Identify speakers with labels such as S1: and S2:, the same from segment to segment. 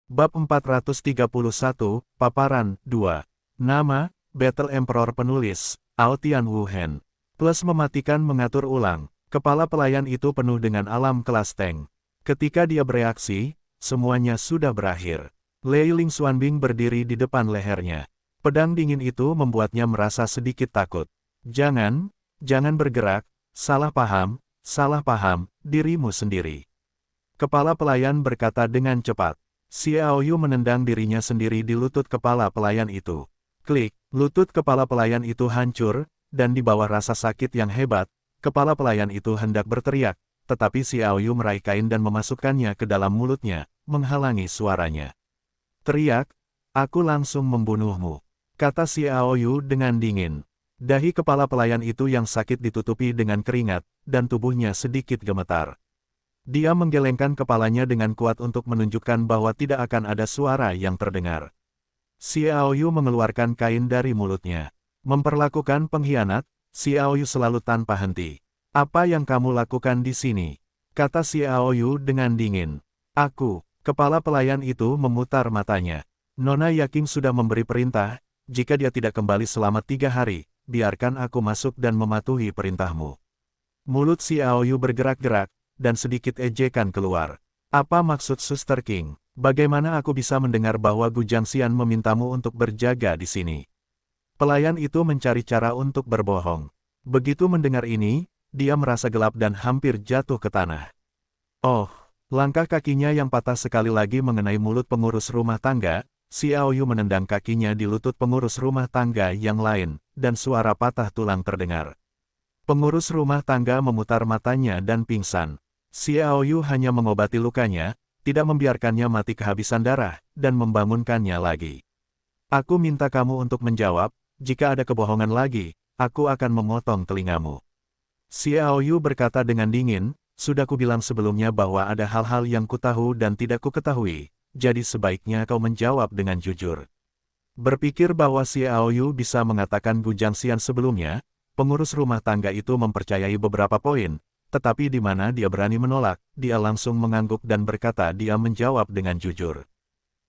S1: Bab 431, Paparan, 2. Nama, Battle Emperor Penulis, Altian Wuhen. Plus mematikan mengatur ulang. Kepala pelayan itu penuh dengan alam kelas tank. Ketika dia bereaksi, semuanya sudah berakhir. Lei Ling Xuanbing berdiri di depan lehernya. Pedang dingin itu membuatnya merasa sedikit takut. Jangan bergerak, salah paham, dirimu sendiri. Kepala pelayan berkata dengan cepat. Xiao Yu menendang dirinya sendiri di lutut kepala pelayan itu. Klik, lutut kepala pelayan itu hancur, dan di bawah rasa sakit yang hebat, kepala pelayan itu hendak berteriak, tetapi Xiao Yu meraih kain dan memasukkannya ke dalam mulutnya, menghalangi suaranya. Teriak, aku langsung membunuhmu, kata Xiao Yu dengan dingin. Dahi kepala pelayan itu yang sakit ditutupi dengan keringat, dan tubuhnya sedikit gemetar. Dia menggelengkan kepalanya dengan kuat untuk menunjukkan bahwa tidak akan ada suara yang terdengar. Xiao Yu mengeluarkan kain dari mulutnya. Memperlakukan pengkhianat, Xiao Yu selalu tanpa henti. Apa yang kamu lakukan di sini? Kata Xiao Yu dengan dingin. Aku, kepala pelayan itu memutar matanya. Nona Yaking sudah memberi perintah, jika dia tidak kembali selama 3 hari, biarkan aku masuk dan mematuhi perintahmu. Mulut Xiao Yu bergerak-gerak, dan sedikit ejekan keluar. Apa maksud Suster King? Bagaimana aku bisa mendengar bahwa Gu Jiangxian memintamu untuk berjaga di sini? Pelayan itu mencari cara untuk berbohong. Begitu mendengar ini, dia merasa gelap dan hampir jatuh ke tanah. Oh, langkah kakinya yang patah sekali lagi mengenai mulut pengurus rumah tangga. Xiao Yu menendang kakinya di lutut pengurus rumah tangga yang lain, dan suara patah tulang terdengar. Pengurus rumah tangga memutar matanya dan pingsan. Xiao Yu hanya mengobati lukanya, tidak membiarkannya mati kehabisan darah, dan membangunkannya lagi. Aku minta kamu untuk menjawab, jika ada kebohongan lagi, aku akan memotong telingamu. Xiao Yu berkata dengan dingin, sudah kubilang sebelumnya bahwa ada hal-hal yang kutahu dan tidak kuketahui, jadi sebaiknya kau menjawab dengan jujur. Berpikir bahwa Xiao Yu bisa mengatakan Gu Jiangxian sebelumnya, pengurus rumah tangga itu mempercayai beberapa poin, tetapi di mana dia berani menolak, dia langsung mengangguk dan berkata dia menjawab dengan jujur.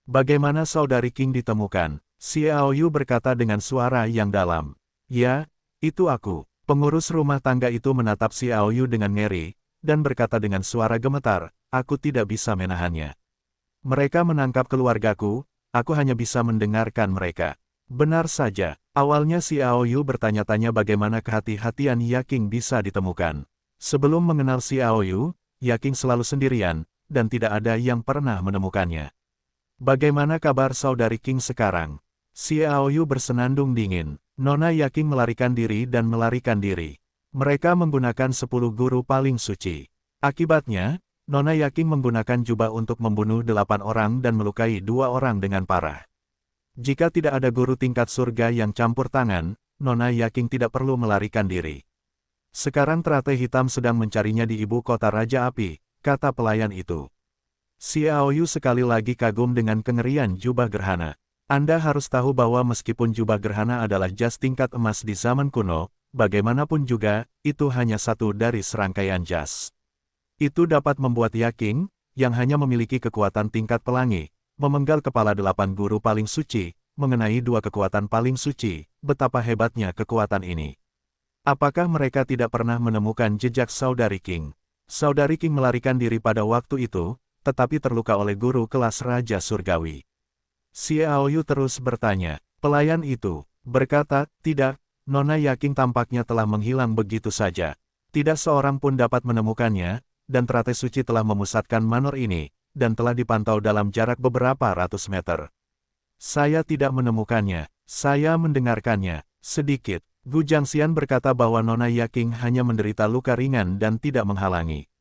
S1: Bagaimana saudari King ditemukan? Xiao Yu berkata dengan suara yang dalam. Ya, itu aku. Pengurus rumah tangga itu menatap Xiao Yu dengan ngeri, dan berkata dengan suara gemetar, aku tidak bisa menahannya. Mereka menangkap keluargaku, aku hanya bisa mendengarkan mereka. Benar saja, awalnya Xiao Yu bertanya-tanya bagaimana kehati-hatian Yaking bisa ditemukan. Sebelum mengenal Xiao Yu, Yaking selalu sendirian, dan tidak ada yang pernah menemukannya. Bagaimana kabar saudari King sekarang? Xiao Yu bersenandung dingin. Nona Yaking melarikan diri dan melarikan diri. Mereka menggunakan 10 guru paling suci. Akibatnya, Nona Yaking menggunakan jubah untuk membunuh 8 orang dan melukai 2 orang dengan parah. Jika tidak ada guru tingkat surga yang campur tangan, Nona Yaking tidak perlu melarikan diri. Sekarang teratai hitam sedang mencarinya di ibu kota Raja Api, kata pelayan itu. Xiao Yu sekali lagi kagum dengan kengerian jubah gerhana. Anda harus tahu bahwa meskipun jubah gerhana adalah jas tingkat emas di zaman kuno, bagaimanapun juga, itu hanya satu dari serangkaian jas. Itu dapat membuat Yaking, yang hanya memiliki kekuatan tingkat pelangi, memenggal kepala 8 guru paling suci, mengenai 2 kekuatan paling suci, betapa hebatnya kekuatan ini. Apakah mereka tidak pernah menemukan jejak saudari King? Saudari King melarikan diri pada waktu itu, tetapi terluka oleh guru kelas Raja Surgawi. Xiao Yu terus bertanya. Pelayan itu berkata, tidak, Nona Yaking tampaknya telah menghilang begitu saja. Tidak seorang pun dapat menemukannya, dan teratai suci telah memusatkan manor ini, dan telah dipantau dalam jarak beberapa ratus meter. Saya tidak menemukannya, saya mendengarkannya, sedikit. Gu Jiangxian berkata bahwa Nona Yaking hanya menderita luka ringan dan tidak menghalangi.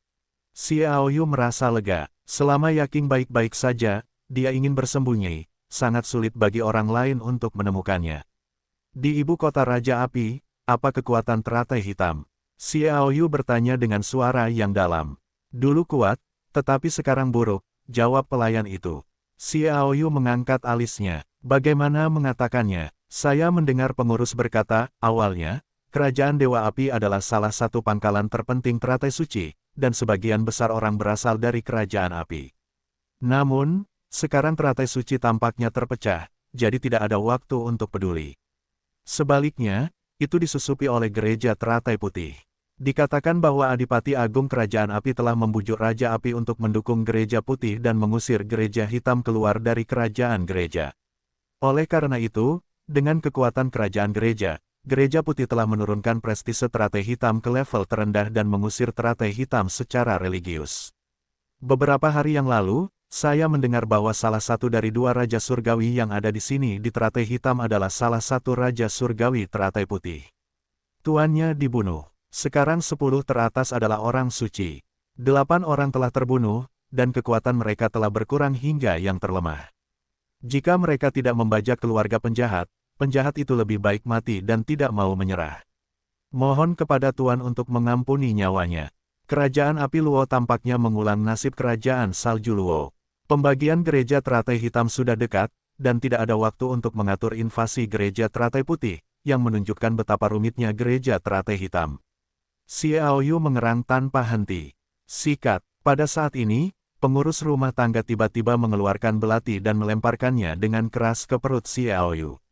S1: Xiao Yu merasa lega. Selama Yaking baik-baik saja, dia ingin bersembunyi, sangat sulit bagi orang lain untuk menemukannya. Di ibu kota Raja Api, apa kekuatan teratai hitam? Xiao Yu bertanya dengan suara yang dalam. Dulu kuat, tetapi sekarang buruk, jawab pelayan itu. Xiao Yu mengangkat alisnya. Bagaimana mengatakannya? Saya mendengar pengurus berkata, awalnya, kerajaan Dewa Api adalah salah satu pangkalan terpenting teratai suci, dan sebagian besar orang berasal dari kerajaan api. Namun, Sekarang teratai suci tampaknya terpecah, jadi tidak ada waktu untuk peduli. Sebaliknya, itu disusupi oleh gereja teratai putih. Dikatakan bahwa Adipati Agung Kerajaan Api telah membujuk Raja Api untuk mendukung gereja putih dan mengusir gereja hitam keluar dari kerajaan gereja. Oleh karena itu, dengan kekuatan kerajaan gereja, gereja putih telah menurunkan prestise teratai hitam ke level terendah dan mengusir teratai hitam secara religius. Beberapa hari yang lalu, saya mendengar bahwa salah satu dari dua Raja Surgawi yang ada di sini di teratai hitam adalah salah satu Raja Surgawi teratai putih. Tuannya dibunuh. Sekarang 10 teratas adalah orang suci. 8 orang telah terbunuh, dan kekuatan mereka telah berkurang hingga yang terlemah. Jika mereka tidak membajak keluarga penjahat, penjahat itu lebih baik mati dan tidak mau menyerah. Mohon kepada Tuan untuk mengampuni nyawanya. Kerajaan Api Luo tampaknya mengulang nasib Kerajaan Salju Luo. Pembagian gereja teratai hitam sudah dekat, dan tidak ada waktu untuk mengatur invasi gereja teratai putih, yang menunjukkan betapa rumitnya gereja teratai hitam. Xiaoyu mengerang tanpa henti. Sikat. Pada saat ini, pengurus rumah tangga tiba-tiba mengeluarkan belati dan melemparkannya dengan keras ke perut Xiaoyu.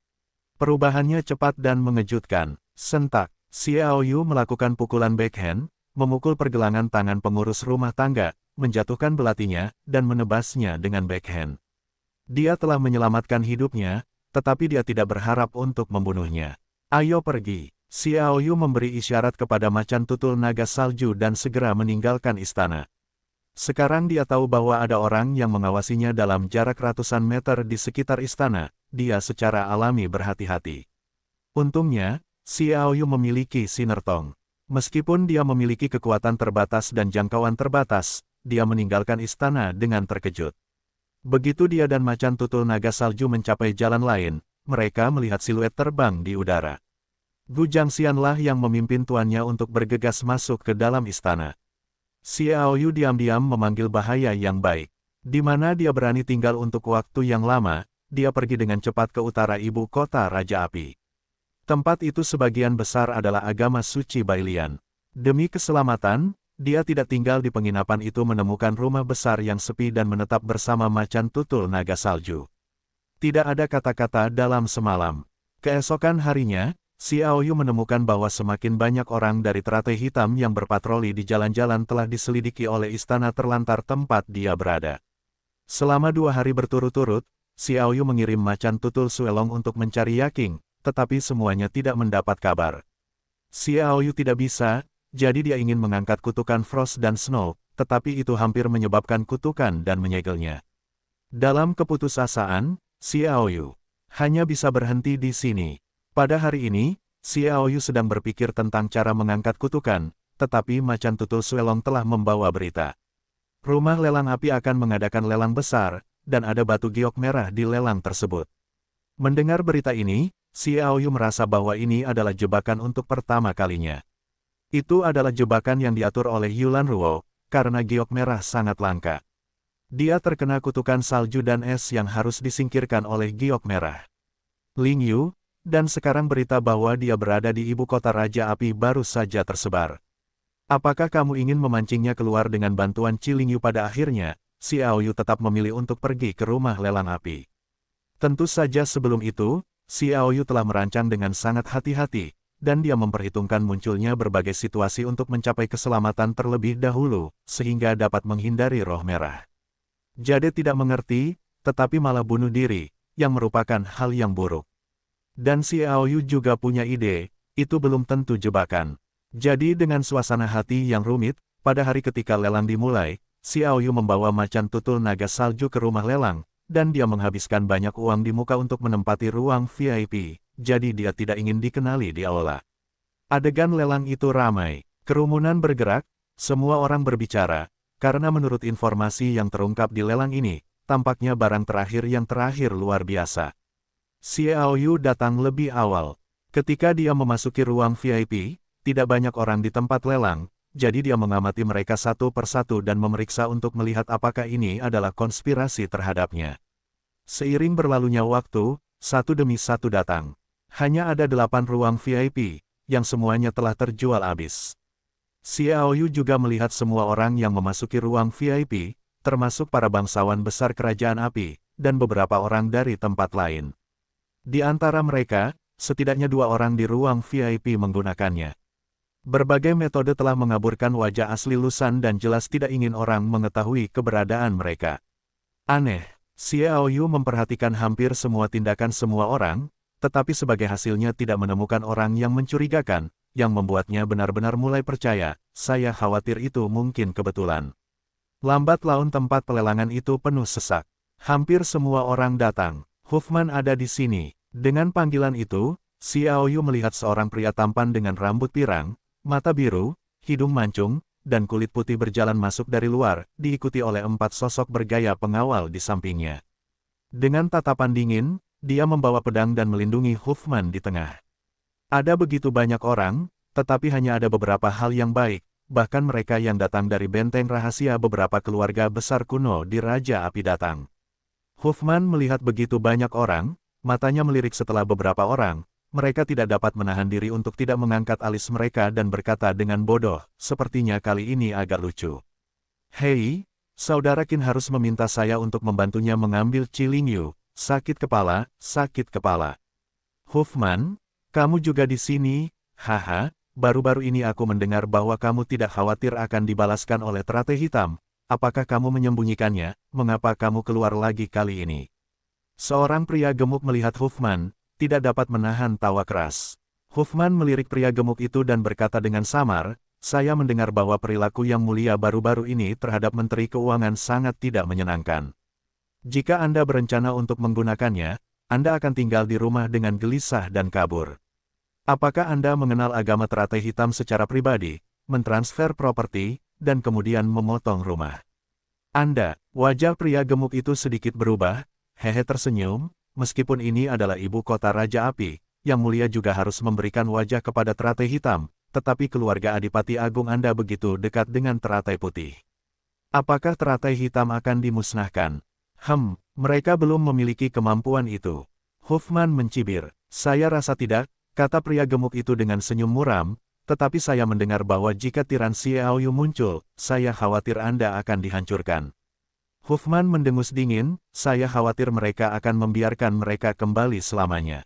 S1: Perubahannya cepat dan mengejutkan. Sentak. Xiaoyu melakukan pukulan backhand, memukul pergelangan tangan pengurus rumah tangga, menjatuhkan belatinya, dan menebasnya dengan backhand. Dia telah menyelamatkan hidupnya, tetapi dia tidak berharap untuk membunuhnya. Ayo pergi. Xiaoyu memberi isyarat kepada macan tutul naga salju dan segera meninggalkan istana. Sekarang dia tahu bahwa ada orang yang mengawasinya dalam jarak ratusan meter di sekitar istana, dia secara alami berhati-hati. Untungnya, Xiaoyu memiliki sinertong. Meskipun dia memiliki kekuatan terbatas dan jangkauan terbatas, dia meninggalkan istana dengan terkejut. Begitu dia dan macan tutul naga salju mencapai jalan lain, mereka melihat siluet terbang di udara. Gu Jiangxianlah yang memimpin tuannya untuk bergegas masuk ke dalam istana. Xiaoyu diam-diam memanggil bahaya yang baik. Di mana dia berani tinggal untuk waktu yang lama, dia pergi dengan cepat ke utara ibu kota Raja Api. Tempat itu sebagian besar adalah agama suci Bailian. Demi keselamatan, dia tidak tinggal di penginapan itu menemukan rumah besar yang sepi dan menetap bersama macan tutul naga salju. Tidak ada kata-kata dalam semalam. Keesokan harinya, Xiaoyu menemukan bahwa semakin banyak orang dari teratai hitam yang berpatroli di jalan-jalan telah diselidiki oleh istana terlantar tempat dia berada. Selama 2 hari berturut-turut, Xiaoyu mengirim macan tutul Suelong untuk mencari Yaking, tetapi semuanya tidak mendapat kabar. Xiaoyu tidak bisa, jadi dia ingin mengangkat kutukan Frost dan Snow, tetapi itu hampir menyebabkan kutukan dan menyegelnya. Dalam keputusasaan, Xiaoyu hanya bisa berhenti di sini. Pada hari ini, Xiaoyu sedang berpikir tentang cara mengangkat kutukan, tetapi macan tutul Suelong telah membawa berita. Rumah lelang api akan mengadakan lelang besar, dan ada batu giok merah di lelang tersebut. Mendengar berita ini, Xiaoyu merasa bahwa ini adalah jebakan untuk pertama kalinya. Itu adalah jebakan yang diatur oleh Yulan Ruo, karena giok merah sangat langka. Dia terkena kutukan salju dan es yang harus disingkirkan oleh giok merah. Ling Yu, dan sekarang berita bahwa dia berada di ibu kota Raja Api baru saja tersebar. Apakah kamu ingin memancingnya keluar dengan bantuan Cilingyu? Pada akhirnya, Xiaoyu tetap memilih untuk pergi ke rumah lelang api. Tentu saja sebelum itu, Xiaoyu telah merancang dengan sangat hati-hati, dan dia memperhitungkan munculnya berbagai situasi untuk mencapai keselamatan terlebih dahulu, sehingga dapat menghindari roh merah. Jade tidak mengerti, tetapi malah bunuh diri, yang merupakan hal yang buruk. Dan Xiaoyu juga punya ide, itu belum tentu jebakan. Jadi dengan suasana hati yang rumit, pada hari ketika lelang dimulai, Xiaoyu membawa macan tutul naga salju ke rumah lelang, dan dia menghabiskan banyak uang di muka untuk menempati ruang VIP, jadi dia tidak ingin dikenali di aula. Adegan lelang itu ramai, kerumunan bergerak, semua orang berbicara, karena menurut informasi yang terungkap di lelang ini, tampaknya barang terakhir yang terakhir luar biasa. Xiaoyu datang lebih awal. Ketika dia memasuki ruang VIP, tidak banyak orang di tempat lelang, jadi dia mengamati mereka satu persatu dan memeriksa untuk melihat apakah ini adalah konspirasi terhadapnya. Seiring berlalunya waktu, satu demi satu datang. Hanya ada 8 ruang VIP, yang semuanya telah terjual habis. Xiaoyu juga melihat semua orang yang memasuki ruang VIP, termasuk para bangsawan besar kerajaan api, dan beberapa orang dari tempat lain. Di antara mereka, setidaknya 2 orang di ruang VIP menggunakannya. Berbagai metode telah mengaburkan wajah asli Lusan dan jelas tidak ingin orang mengetahui keberadaan mereka. Aneh, Xiao Yu memperhatikan hampir semua tindakan semua orang, tetapi sebagai hasilnya tidak menemukan orang yang mencurigakan, yang membuatnya benar-benar mulai percaya, saya khawatir itu mungkin kebetulan. Lambat laun tempat pelelangan itu penuh sesak. Hampir semua orang datang. Huffman ada di sini. Dengan panggilan itu, Xiao Yu melihat seorang pria tampan dengan rambut pirang, mata biru, hidung mancung, dan kulit putih berjalan masuk dari luar, diikuti oleh 4 sosok bergaya pengawal di sampingnya. Dengan tatapan dingin, dia membawa pedang dan melindungi Huffman di tengah. Ada begitu banyak orang, tetapi hanya ada beberapa hal yang baik, bahkan mereka yang datang dari benteng rahasia beberapa keluarga besar kuno di Raja Api datang. Huffman melihat begitu banyak orang, matanya melirik setelah beberapa orang, mereka tidak dapat menahan diri untuk tidak mengangkat alis mereka dan berkata dengan bodoh, sepertinya kali ini agak lucu. Hei, Saudara Qin harus meminta saya untuk membantunya mengambil Cilingyu, sakit kepala, sakit kepala. Huffman, kamu juga di sini, haha, baru-baru ini aku mendengar bahwa kamu tidak khawatir akan dibalaskan oleh teratai hitam, apakah kamu menyembunyikannya, mengapa kamu keluar lagi kali ini? Seorang pria gemuk melihat Huffman, tidak dapat menahan tawa keras. Huffman melirik pria gemuk itu dan berkata dengan samar, saya mendengar bahwa perilaku yang mulia baru-baru ini terhadap Menteri Keuangan sangat tidak menyenangkan. Jika Anda berencana untuk menggunakannya, Anda akan tinggal di rumah dengan gelisah dan kabur. Apakah Anda mengenal agama teratai hitam secara pribadi, mentransfer properti, dan kemudian memotong rumah? Wajah pria gemuk itu sedikit berubah, hehe tersenyum, meskipun ini adalah ibu kota Raja Api, yang mulia juga harus memberikan wajah kepada teratai hitam, tetapi keluarga Adipati Agung Anda begitu dekat dengan teratai putih. Apakah teratai hitam akan dimusnahkan? Mereka belum memiliki kemampuan itu. Huffman mencibir, saya rasa tidak, kata pria gemuk itu dengan senyum muram, tetapi saya mendengar bahwa jika Tiran Xiao Yu muncul, saya khawatir Anda akan dihancurkan. Huffman mendengus dingin, saya khawatir mereka akan membiarkan mereka kembali selamanya.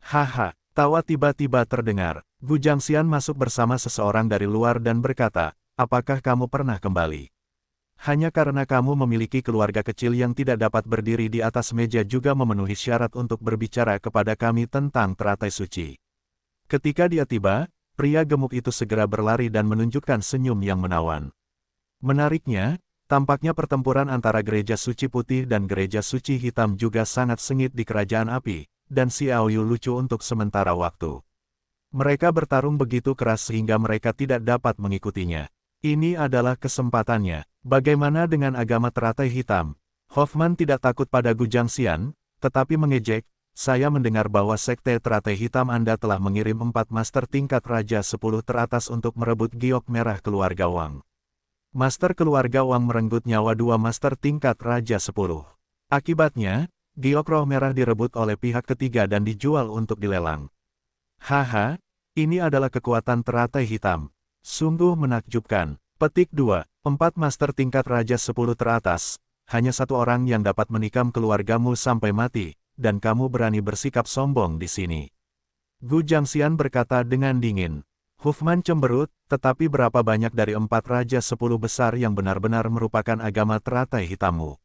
S1: Haha, tawa tiba-tiba terdengar. Gu Jiangxian masuk bersama seseorang dari luar dan berkata, apakah kamu pernah kembali? Hanya karena kamu memiliki keluarga kecil yang tidak dapat berdiri di atas meja juga memenuhi syarat untuk berbicara kepada kami tentang teratai suci. Ketika dia tiba, pria gemuk itu segera berlari dan menunjukkan senyum yang menawan. Menariknya, tampaknya pertempuran antara gereja suci putih dan gereja suci hitam juga sangat sengit di kerajaan api, dan Xiao Yu lucu untuk sementara waktu. Mereka bertarung begitu keras sehingga mereka tidak dapat mengikutinya. Ini adalah kesempatannya. Bagaimana dengan agama teratai hitam? Huffman tidak takut pada Gu Jiangxian, tetapi mengejek, saya mendengar bahwa sekte teratai hitam Anda telah mengirim 4 master tingkat Raja 10 teratas untuk merebut giok merah keluarga Wang. Master keluarga Wang merenggut nyawa 2 master tingkat Raja 10. Akibatnya, giok roh merah direbut oleh pihak ketiga dan dijual untuk dilelang. Haha, ini adalah kekuatan teratai hitam. Sungguh menakjubkan. Petik 2. 4 master tingkat Raja 10 teratas, hanya 1 orang yang dapat menikam keluargamu sampai mati, dan kamu berani bersikap sombong di sini. Gu Jiangxian berkata dengan dingin. Huffman cemberut, tetapi berapa banyak dari 4 Raja 10 besar yang benar-benar merupakan agama teratai hitammu?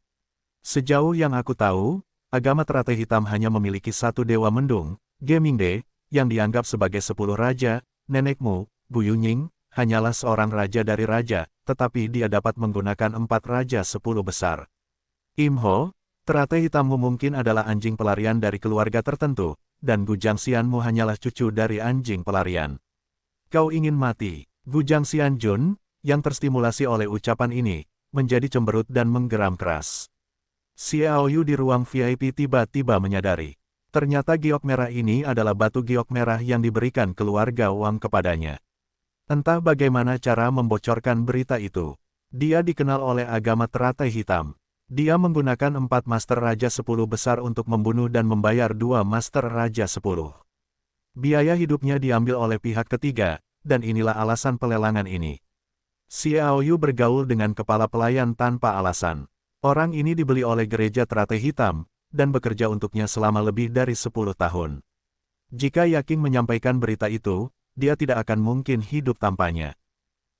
S1: Sejauh yang aku tahu, agama teratai hitam hanya memiliki 1 dewa mendung, Gemingde, yang dianggap sebagai 10 raja, nenekmu, Bu Yunying, hanyalah seorang raja dari raja, tetapi dia dapat menggunakan 4 raja 10 besar. Imho, teratai hitammu mungkin adalah anjing pelarian dari keluarga tertentu, dan Gu Jiangxianmu hanyalah cucu dari anjing pelarian. Kau ingin mati? Gu Jiangxian Jun, yang terstimulasi oleh ucapan ini, menjadi cemberut dan menggeram keras. Xiao Yu di ruang VIP tiba-tiba menyadari. Ternyata giok merah ini adalah batu giok merah yang diberikan keluarga Wang kepadanya. Entah bagaimana cara membocorkan berita itu. Dia dikenal oleh agama teratai hitam. Dia menggunakan 4 master raja 10 besar untuk membunuh dan membayar 2 master raja 10. Biaya hidupnya diambil oleh pihak ketiga, dan inilah alasan pelelangan ini. Xiaoyu bergaul dengan kepala pelayan tanpa alasan. Orang ini dibeli oleh gereja teratai hitam, dan bekerja untuknya selama lebih dari 10 tahun. Jika Yaking menyampaikan berita itu, dia tidak akan mungkin hidup tanpanya.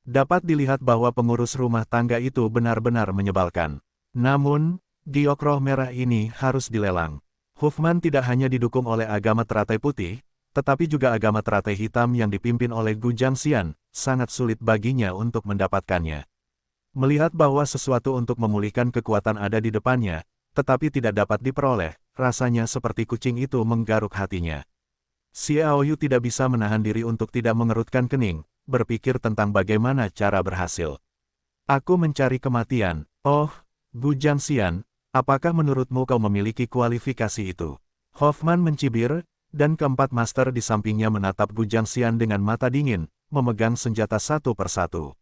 S1: Dapat dilihat bahwa pengurus rumah tangga itu benar-benar menyebalkan. Namun, giok roh merah ini harus dilelang. Huffman tidak hanya didukung oleh agama teratai putih, tetapi juga agama teratai hitam yang dipimpin oleh Gu Jiangxian, sangat sulit baginya untuk mendapatkannya. Melihat bahwa sesuatu untuk memulihkan kekuatan ada di depannya, tetapi tidak dapat diperoleh, rasanya seperti kucing itu menggaruk hatinya. Xiaoyu tidak bisa menahan diri untuk tidak mengerutkan kening, berpikir tentang bagaimana cara berhasil. Aku mencari kematian. Oh, Gu Jiangxian, apakah menurutmu kau memiliki kualifikasi itu? Hoffman mencibir, dan keempat master di sampingnya menatap Gu Jiangxian dengan mata dingin, memegang senjata satu persatu.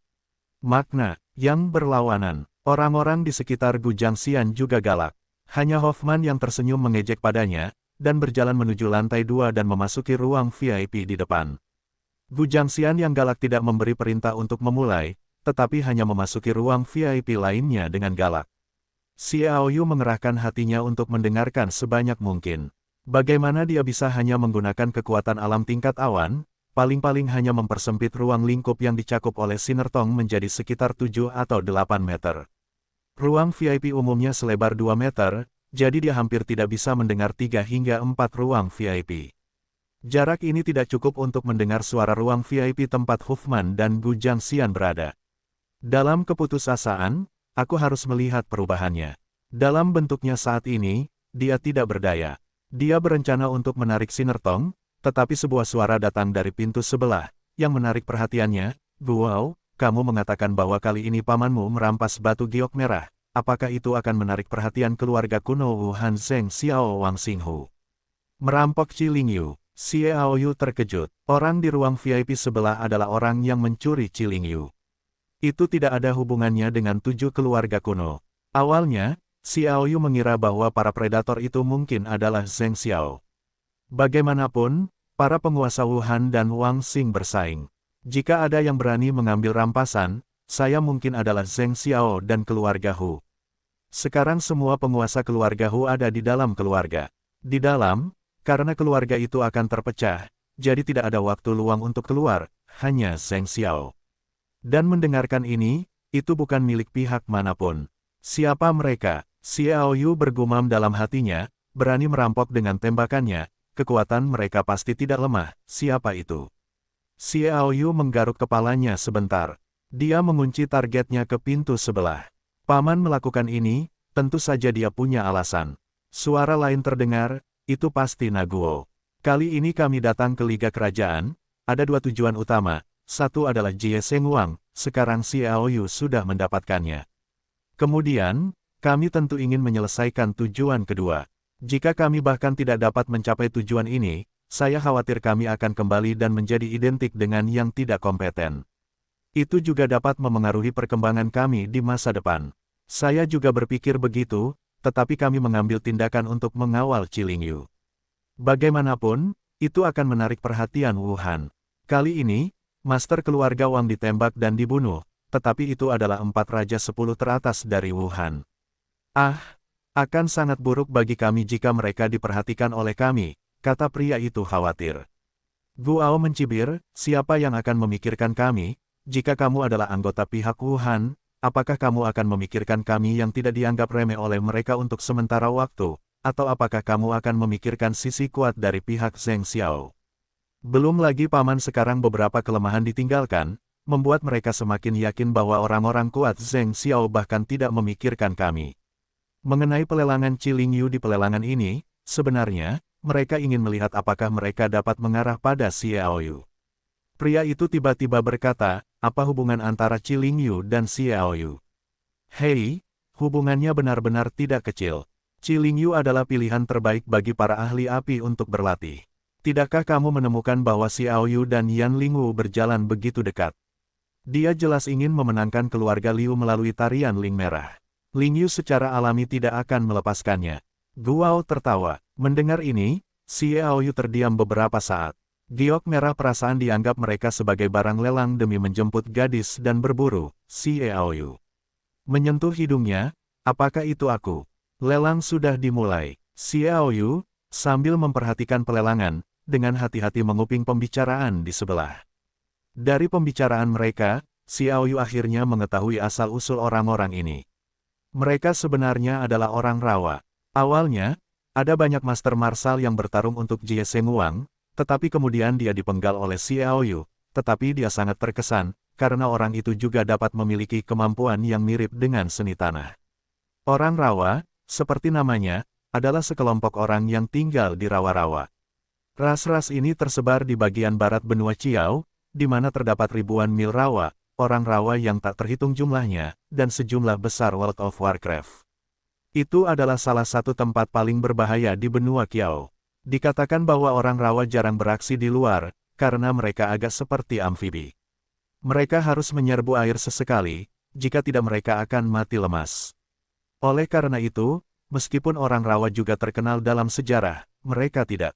S1: Makna yang berlawanan. Orang-orang di sekitar Gu Jiangxian juga galak. Hanya Hoffman yang tersenyum mengejek padanya, dan berjalan menuju lantai 2 dan memasuki ruang VIP di depan. Gu Jiangxian yang galak tidak memberi perintah untuk memulai, tetapi hanya memasuki ruang VIP lainnya dengan galak. Xiaoyu mengerahkan hatinya untuk mendengarkan sebanyak mungkin. Bagaimana dia bisa hanya menggunakan kekuatan alam tingkat awan, paling-paling hanya mempersempit ruang lingkup yang dicakup oleh sinar tong menjadi sekitar 7 atau 8 meter. Ruang VIP umumnya selebar 2 meter, jadi dia hampir tidak bisa mendengar 3 hingga 4 ruang VIP. Jarak ini tidak cukup untuk mendengar suara ruang VIP tempat Huffman dan Gu Jiangxian berada. Dalam keputusasaan, aku harus melihat perubahannya. Dalam bentuknya saat ini, dia tidak berdaya. Dia berencana untuk menarik sinar tong, tetapi sebuah suara datang dari pintu sebelah, yang menarik perhatiannya. Guo, kamu mengatakan bahwa kali ini pamanmu merampas batu giok merah. Apakah itu akan menarik perhatian keluarga kuno Wu Han Zheng Xiao Wang Xinghu? Merampok Qilingyu. Xiaoyu terkejut. Orang di ruang VIP sebelah adalah orang yang mencuri Qilingyu. Itu tidak ada hubungannya dengan 7 keluarga kuno. Awalnya, Xiaoyu mengira bahwa para predator itu mungkin adalah Zheng Xiao. Bagaimanapun, para penguasa Wuhan dan Wang Xing bersaing. Jika ada yang berani mengambil rampasan, saya mungkin adalah Zheng Xiao dan keluarga Hu. Sekarang semua penguasa keluarga Hu ada di dalam keluarga. Di dalam, karena keluarga itu akan terpecah, jadi tidak ada waktu luang untuk keluar, hanya Zheng Xiao. Dan mendengarkan ini, itu bukan milik pihak manapun. Siapa mereka? Xiaoyu bergumam dalam hatinya, berani merampok dengan tembakannya. Kekuatan mereka pasti tidak lemah. Siapa itu? Xiaoyu menggaruk kepalanya sebentar. Dia mengunci targetnya ke pintu sebelah. Paman melakukan ini, tentu saja dia punya alasan. Suara lain terdengar, itu pasti Naguo. Kali ini kami datang ke Liga Kerajaan, ada 2 tujuan utama. Satu adalah Jie Sengwang, sekarang Xiaoyu sudah mendapatkannya. Kemudian, kami tentu ingin menyelesaikan tujuan kedua. Jika kami bahkan tidak dapat mencapai tujuan ini, saya khawatir kami akan kembali dan menjadi identik dengan yang tidak kompeten. Itu juga dapat memengaruhi perkembangan kami di masa depan. Saya juga berpikir begitu, tetapi kami mengambil tindakan untuk mengawal Qilingyu. Bagaimanapun, itu akan menarik perhatian Wuhan. Kali ini, master keluarga Wang ditembak dan dibunuh, tetapi itu adalah 4 raja 10 teratas dari Wuhan. Akan sangat buruk bagi kami jika mereka diperhatikan oleh kami, kata pria itu khawatir. Guo mencibir, siapa yang akan memikirkan kami? Jika kamu adalah anggota pihak Wuhan, apakah kamu akan memikirkan kami yang tidak dianggap remeh oleh mereka untuk sementara waktu, atau apakah kamu akan memikirkan sisi kuat dari pihak Zheng Xiao? Belum lagi paman sekarang beberapa kelemahan ditinggalkan, membuat mereka semakin yakin bahwa orang-orang kuat Zheng Xiao bahkan tidak memikirkan kami. Mengenai pelelangan Qilingyu di pelelangan ini, sebenarnya, mereka ingin melihat apakah mereka dapat mengarah pada Xiaoyu. Pria itu tiba-tiba berkata, apa hubungan antara Qilingyu dan Xiaoyu? Hei, hubungannya benar-benar tidak kecil. Qilingyu adalah pilihan terbaik bagi para ahli api untuk berlatih. Tidakkah kamu menemukan bahwa Xiaoyu dan Yan Lingwu berjalan begitu dekat? Dia jelas ingin memenangkan keluarga Liu melalui tarian Ling Merah. Lingyu secara alami tidak akan melepaskannya. Guo tertawa. Mendengar ini, Xiaoyu terdiam beberapa saat. Giok merah perasaan dianggap mereka sebagai barang lelang demi menjemput gadis dan berburu, Xiaoyu menyentuh hidungnya, apakah itu aku? Lelang sudah dimulai. Xiaoyu, sambil memperhatikan pelelangan, dengan hati-hati menguping pembicaraan di sebelah. Dari pembicaraan mereka, Xiaoyu akhirnya mengetahui asal-usul orang-orang ini. Mereka sebenarnya adalah orang rawa. Awalnya, ada banyak master martial yang bertarung untuk Jie Sengwang, tetapi kemudian dia dipenggal oleh Xiaoyu, tetapi dia sangat terkesan, karena orang itu juga dapat memiliki kemampuan yang mirip dengan seni tanah. Orang rawa, seperti namanya, adalah sekelompok orang yang tinggal di rawa-rawa. Ras-ras ini tersebar di bagian barat benua Chiao, di mana terdapat ribuan mil rawa, orang rawa yang tak terhitung jumlahnya, dan sejumlah besar World of Warcraft. Itu adalah salah satu tempat paling berbahaya di benua Chiao. Dikatakan bahwa orang rawa jarang beraksi di luar, karena mereka agak seperti amfibi. Mereka harus menyerbu air sesekali, jika tidak mereka akan mati lemas. Oleh karena itu, meskipun orang rawa juga terkenal dalam sejarah, mereka tidak.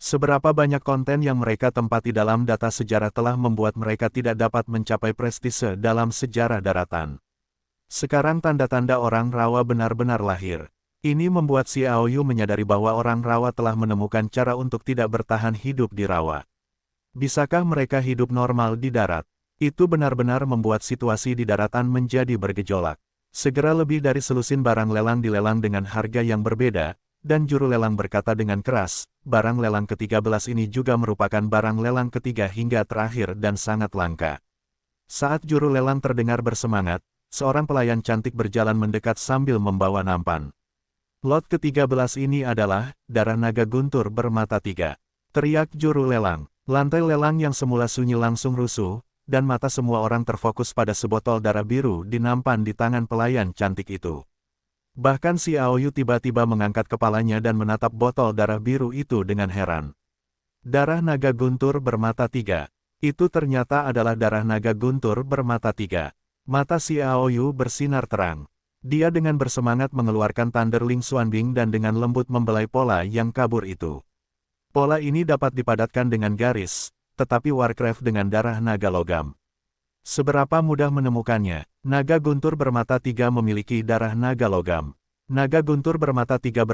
S1: Seberapa banyak konten yang mereka tempati dalam data sejarah telah membuat mereka tidak dapat mencapai prestise dalam sejarah daratan. Sekarang tanda-tanda orang rawa benar-benar lahir. Ini membuat Xiaoyu menyadari bahwa orang rawa telah menemukan cara untuk tidak bertahan hidup di rawa. Bisakah mereka hidup normal di darat? Itu benar-benar membuat situasi di daratan menjadi bergejolak. Segera lebih dari selusin barang lelang dilelang dengan harga yang berbeda, dan juru lelang berkata dengan keras, barang lelang ke-13 ini juga merupakan barang lelang ketiga hingga terakhir dan sangat langka. Saat juru lelang terdengar bersemangat, seorang pelayan cantik berjalan mendekat sambil membawa nampan. Lot ke-13 ini adalah, darah naga guntur bermata tiga. Teriak juru lelang. Lantai lelang yang semula sunyi langsung rusuh, dan mata semua orang terfokus pada sebotol darah biru di nampan di tangan pelayan cantik itu. Bahkan Xiaoyu tiba-tiba mengangkat kepalanya dan menatap botol darah biru itu dengan heran. Darah naga guntur bermata tiga. Itu ternyata adalah darah naga guntur bermata tiga. Mata Xiaoyu bersinar terang. Dia dengan bersemangat mengeluarkan Thunderling Xuanbing dan dengan lembut membelai pola yang kabur itu. Pola ini dapat dipadatkan dengan garis, tetapi Warcraft dengan darah naga logam. Seberapa mudah menemukannya, naga guntur bermata tiga memiliki darah naga logam. Naga guntur bermata tiga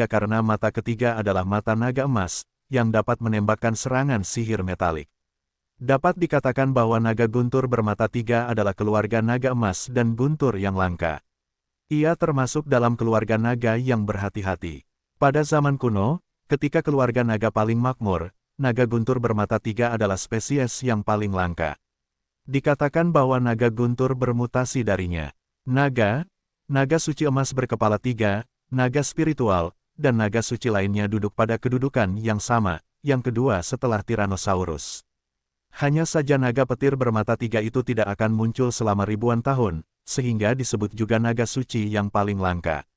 S1: karena mata ketiga adalah mata naga emas, yang dapat menembakkan serangan sihir metalik. Dapat dikatakan bahwa naga guntur bermata tiga adalah keluarga naga emas dan guntur yang langka. Ia termasuk dalam keluarga naga yang berhati-hati. Pada zaman kuno, ketika keluarga naga paling makmur, naga guntur bermata tiga adalah spesies yang paling langka. Dikatakan bahwa naga guntur bermutasi darinya. Naga suci emas berkepala tiga, naga spiritual, dan naga suci lainnya duduk pada kedudukan yang sama, yang kedua setelah Tyrannosaurus. Hanya saja naga petir bermata tiga itu tidak akan muncul selama ribuan tahun, sehingga disebut juga naga suci yang paling langka.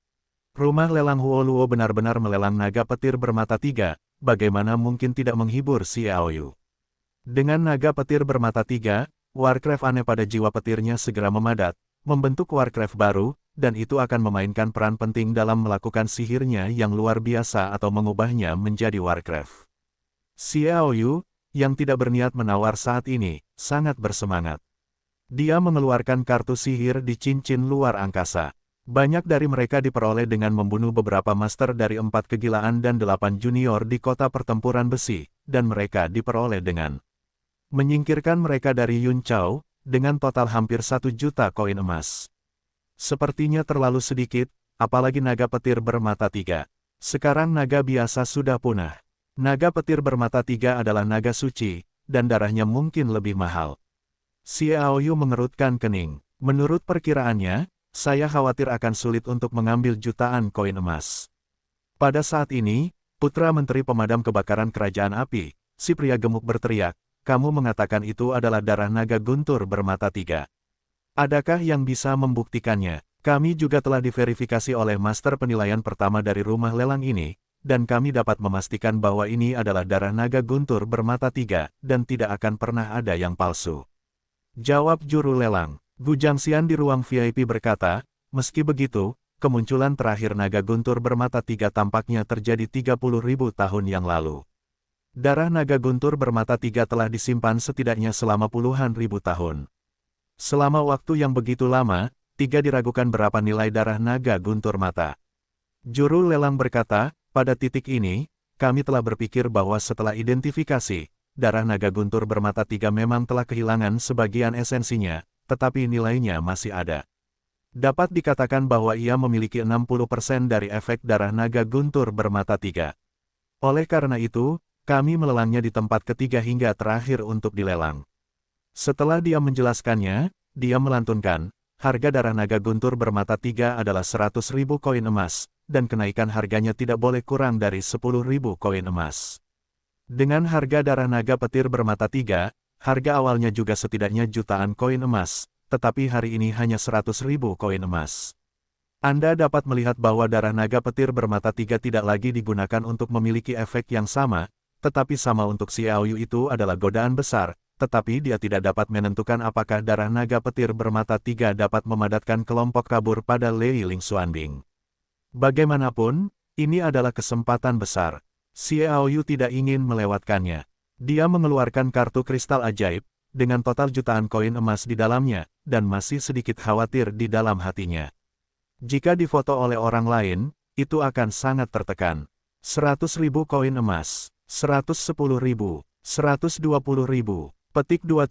S1: Rumah lelang Huoluo benar-benar melelang naga petir bermata tiga, bagaimana mungkin tidak menghibur Xiaoyu. Dengan naga petir bermata tiga, Warcraft aneh pada jiwa petirnya segera memadat, membentuk Warcraft baru, dan itu akan memainkan peran penting dalam melakukan sihirnya yang luar biasa atau mengubahnya menjadi Warcraft. Xiaoyu, yang tidak berniat menawar saat ini, sangat bersemangat. Dia mengeluarkan kartu sihir di cincin luar angkasa. Banyak dari mereka diperoleh dengan membunuh beberapa master dari 4 kegilaan dan 8 junior di kota pertempuran besi, dan mereka diperoleh dengan menyingkirkan mereka dari Yun Chao, dengan total hampir 1 juta koin emas. Sepertinya terlalu sedikit, apalagi naga petir bermata tiga. Sekarang naga biasa sudah punah. Naga petir bermata tiga adalah naga suci, dan darahnya mungkin lebih mahal. Xiaoyu mengerutkan kening. Menurut perkiraannya, saya khawatir akan sulit untuk mengambil jutaan koin emas. Pada saat ini, Putra Menteri Pemadam Kebakaran Kerajaan Api, si pria gemuk berteriak, kamu mengatakan itu adalah darah naga guntur bermata tiga. Adakah yang bisa membuktikannya? Kami juga telah diverifikasi oleh master penilaian pertama dari rumah lelang ini, dan kami dapat memastikan bahwa ini adalah darah naga guntur bermata tiga, dan tidak akan pernah ada yang palsu. Jawab juru lelang. Gu Jiangxian di ruang VIP berkata, meski begitu, kemunculan terakhir naga guntur bermata tiga tampaknya terjadi 30.000 tahun yang lalu. Darah naga guntur bermata tiga telah disimpan setidaknya selama puluhan ribu tahun. Selama waktu yang begitu lama, tiga diragukan berapa nilai darah naga guntur mata. Juru lelang berkata, pada titik ini, kami telah berpikir bahwa setelah identifikasi, darah naga guntur bermata tiga memang telah kehilangan sebagian esensinya, tetapi nilainya masih ada. Dapat dikatakan bahwa ia memiliki 60% dari efek darah naga guntur bermata tiga. Oleh karena itu, kami melelangnya di tempat ketiga hingga terakhir untuk dilelang. Setelah dia menjelaskannya, dia melantunkan, harga darah naga guntur bermata tiga adalah 100.000 koin emas, dan kenaikan harganya tidak boleh kurang dari 10.000 koin emas. Dengan harga darah naga petir bermata tiga, harga awalnya juga setidaknya jutaan koin emas, tetapi hari ini hanya 100.000 koin emas. Anda dapat melihat bahwa darah naga petir bermata tiga tidak lagi digunakan untuk memiliki efek yang sama, tetapi sama untuk Xiaoyu itu adalah godaan besar, tetapi dia tidak dapat menentukan apakah darah naga petir bermata tiga dapat memadatkan kelompok kabur pada Lei Ling Xuanbing. Bagaimanapun, ini adalah kesempatan besar. Xiaoyu tidak ingin melewatkannya. Dia mengeluarkan kartu kristal ajaib, dengan total jutaan koin emas di dalamnya, dan masih sedikit khawatir di dalam hatinya. Jika difoto oleh orang lain, itu akan sangat tertekan. 100.000 koin emas, 110.000, 120.000, petik 2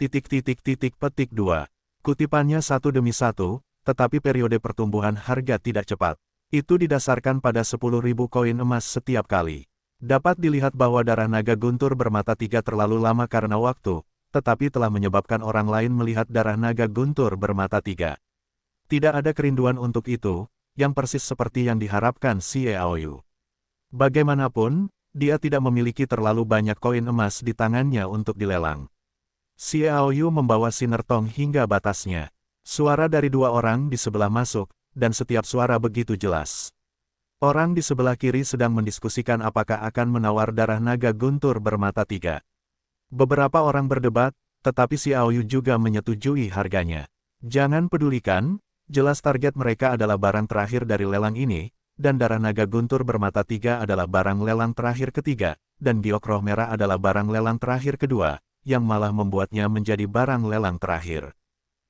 S1: petik 2. Kutipannya satu demi satu, tetapi periode pertumbuhan harga tidak cepat. Itu didasarkan pada 10.000 koin emas setiap kali. Dapat dilihat bahwa darah naga guntur bermata tiga terlalu lama karena waktu, tetapi telah menyebabkan orang lain melihat darah naga guntur bermata tiga. Tidak ada kerinduan untuk itu, yang persis seperti yang diharapkan Xiaoyu. Bagaimanapun, dia tidak memiliki terlalu banyak koin emas di tangannya untuk dilelang. Xiaoyu membawa sinar tong hingga batasnya. Suara dari dua orang di sebelah masuk, dan setiap suara begitu jelas. Orang di sebelah kiri sedang mendiskusikan apakah akan menawar darah naga guntur bermata tiga. Beberapa orang berdebat, tetapi Xiaoyu juga menyetujui harganya. Jangan pedulikan, jelas target mereka adalah barang terakhir dari lelang ini, dan darah naga guntur bermata tiga adalah barang lelang terakhir ketiga, dan giok roh merah adalah barang lelang terakhir kedua, yang malah membuatnya menjadi barang lelang terakhir.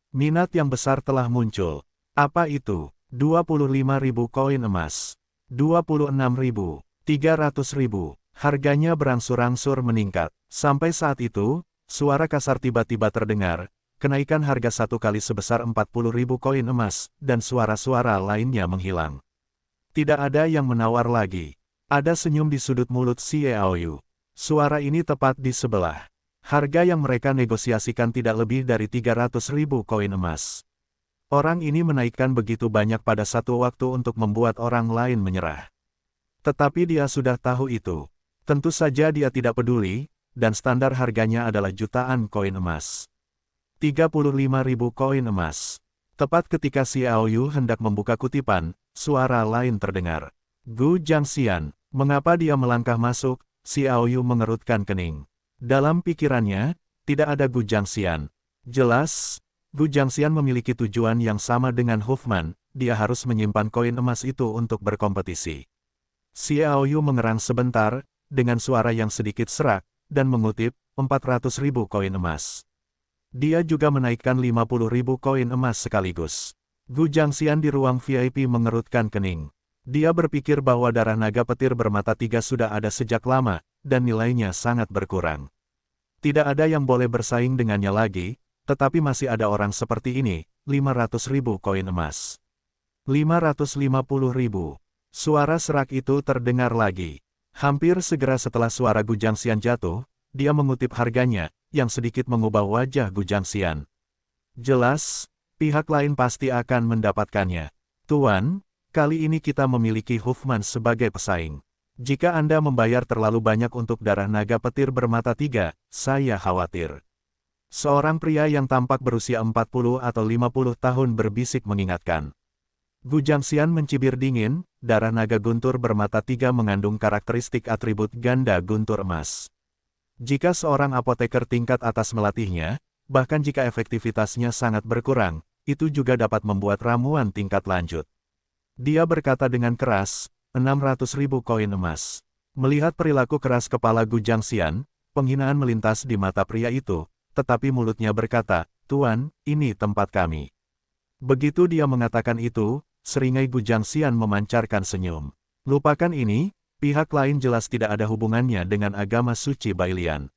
S1: Minat yang besar telah muncul. Apa itu? 25.000 koin emas. 26.000, 300.000. Harganya berangsur-angsur meningkat. Sampai saat itu, suara kasar tiba-tiba terdengar, kenaikan harga satu kali sebesar 40.000 koin emas, dan suara-suara lainnya menghilang. Tidak ada yang menawar lagi. Ada senyum di sudut mulut Xiaoyu. Suara ini tepat di sebelah. Harga yang mereka negosiasikan tidak lebih dari 300.000 koin emas. Orang ini menaikkan begitu banyak pada satu waktu untuk membuat orang lain menyerah. Tetapi dia sudah tahu itu. Tentu saja dia tidak peduli, dan standar harganya adalah jutaan koin emas. 35.000 koin emas. Tepat ketika Xiaoyu hendak membuka kutipan, suara lain terdengar. Gu Jiangxian, mengapa dia melangkah masuk? Xiaoyu mengerutkan kening. Dalam pikirannya, tidak ada Gu Jiangxian. Jelas, Gu Jiangxian memiliki tujuan yang sama dengan Huffman, dia harus menyimpan koin emas itu untuk berkompetisi. Xiaoyu mengerang sebentar, dengan suara yang sedikit serak, dan mengutip, 400.000 koin emas. Dia juga menaikkan 50.000 koin emas sekaligus. Gu Jiangxian di ruang VIP mengerutkan kening. Dia berpikir bahwa darah naga petir bermata tiga sudah ada sejak lama, dan nilainya sangat berkurang. Tidak ada yang boleh bersaing dengannya lagi, tetapi masih ada orang seperti ini, 500.000 koin emas. 550.000. Suara serak itu terdengar lagi. Hampir segera setelah suara Gu Jiangxian jatuh, dia mengutip harganya, yang sedikit mengubah wajah Gu Jiangxian. Jelas, pihak lain pasti akan mendapatkannya. Tuan, kali ini kita memiliki Huffman sebagai pesaing. Jika Anda membayar terlalu banyak untuk darah naga petir bermata tiga, saya khawatir. Seorang pria yang tampak berusia 40 atau 50 tahun berbisik mengingatkan. Gu Jiangxian mencibir dingin, darah naga guntur bermata tiga mengandung karakteristik atribut ganda guntur emas. Jika seorang apoteker tingkat atas melatihnya, bahkan jika efektivitasnya sangat berkurang, itu juga dapat membuat ramuan tingkat lanjut. Dia berkata dengan keras, 600.000 koin emas. Melihat perilaku keras kepala Gu Jiangxian, penghinaan melintas di mata pria itu, tetapi mulutnya berkata, "Tuan, ini tempat kami." Begitu dia mengatakan itu, seringai Gu Jiangxian memancarkan senyum. Lupakan ini, pihak lain jelas tidak ada hubungannya dengan agama suci Bailian.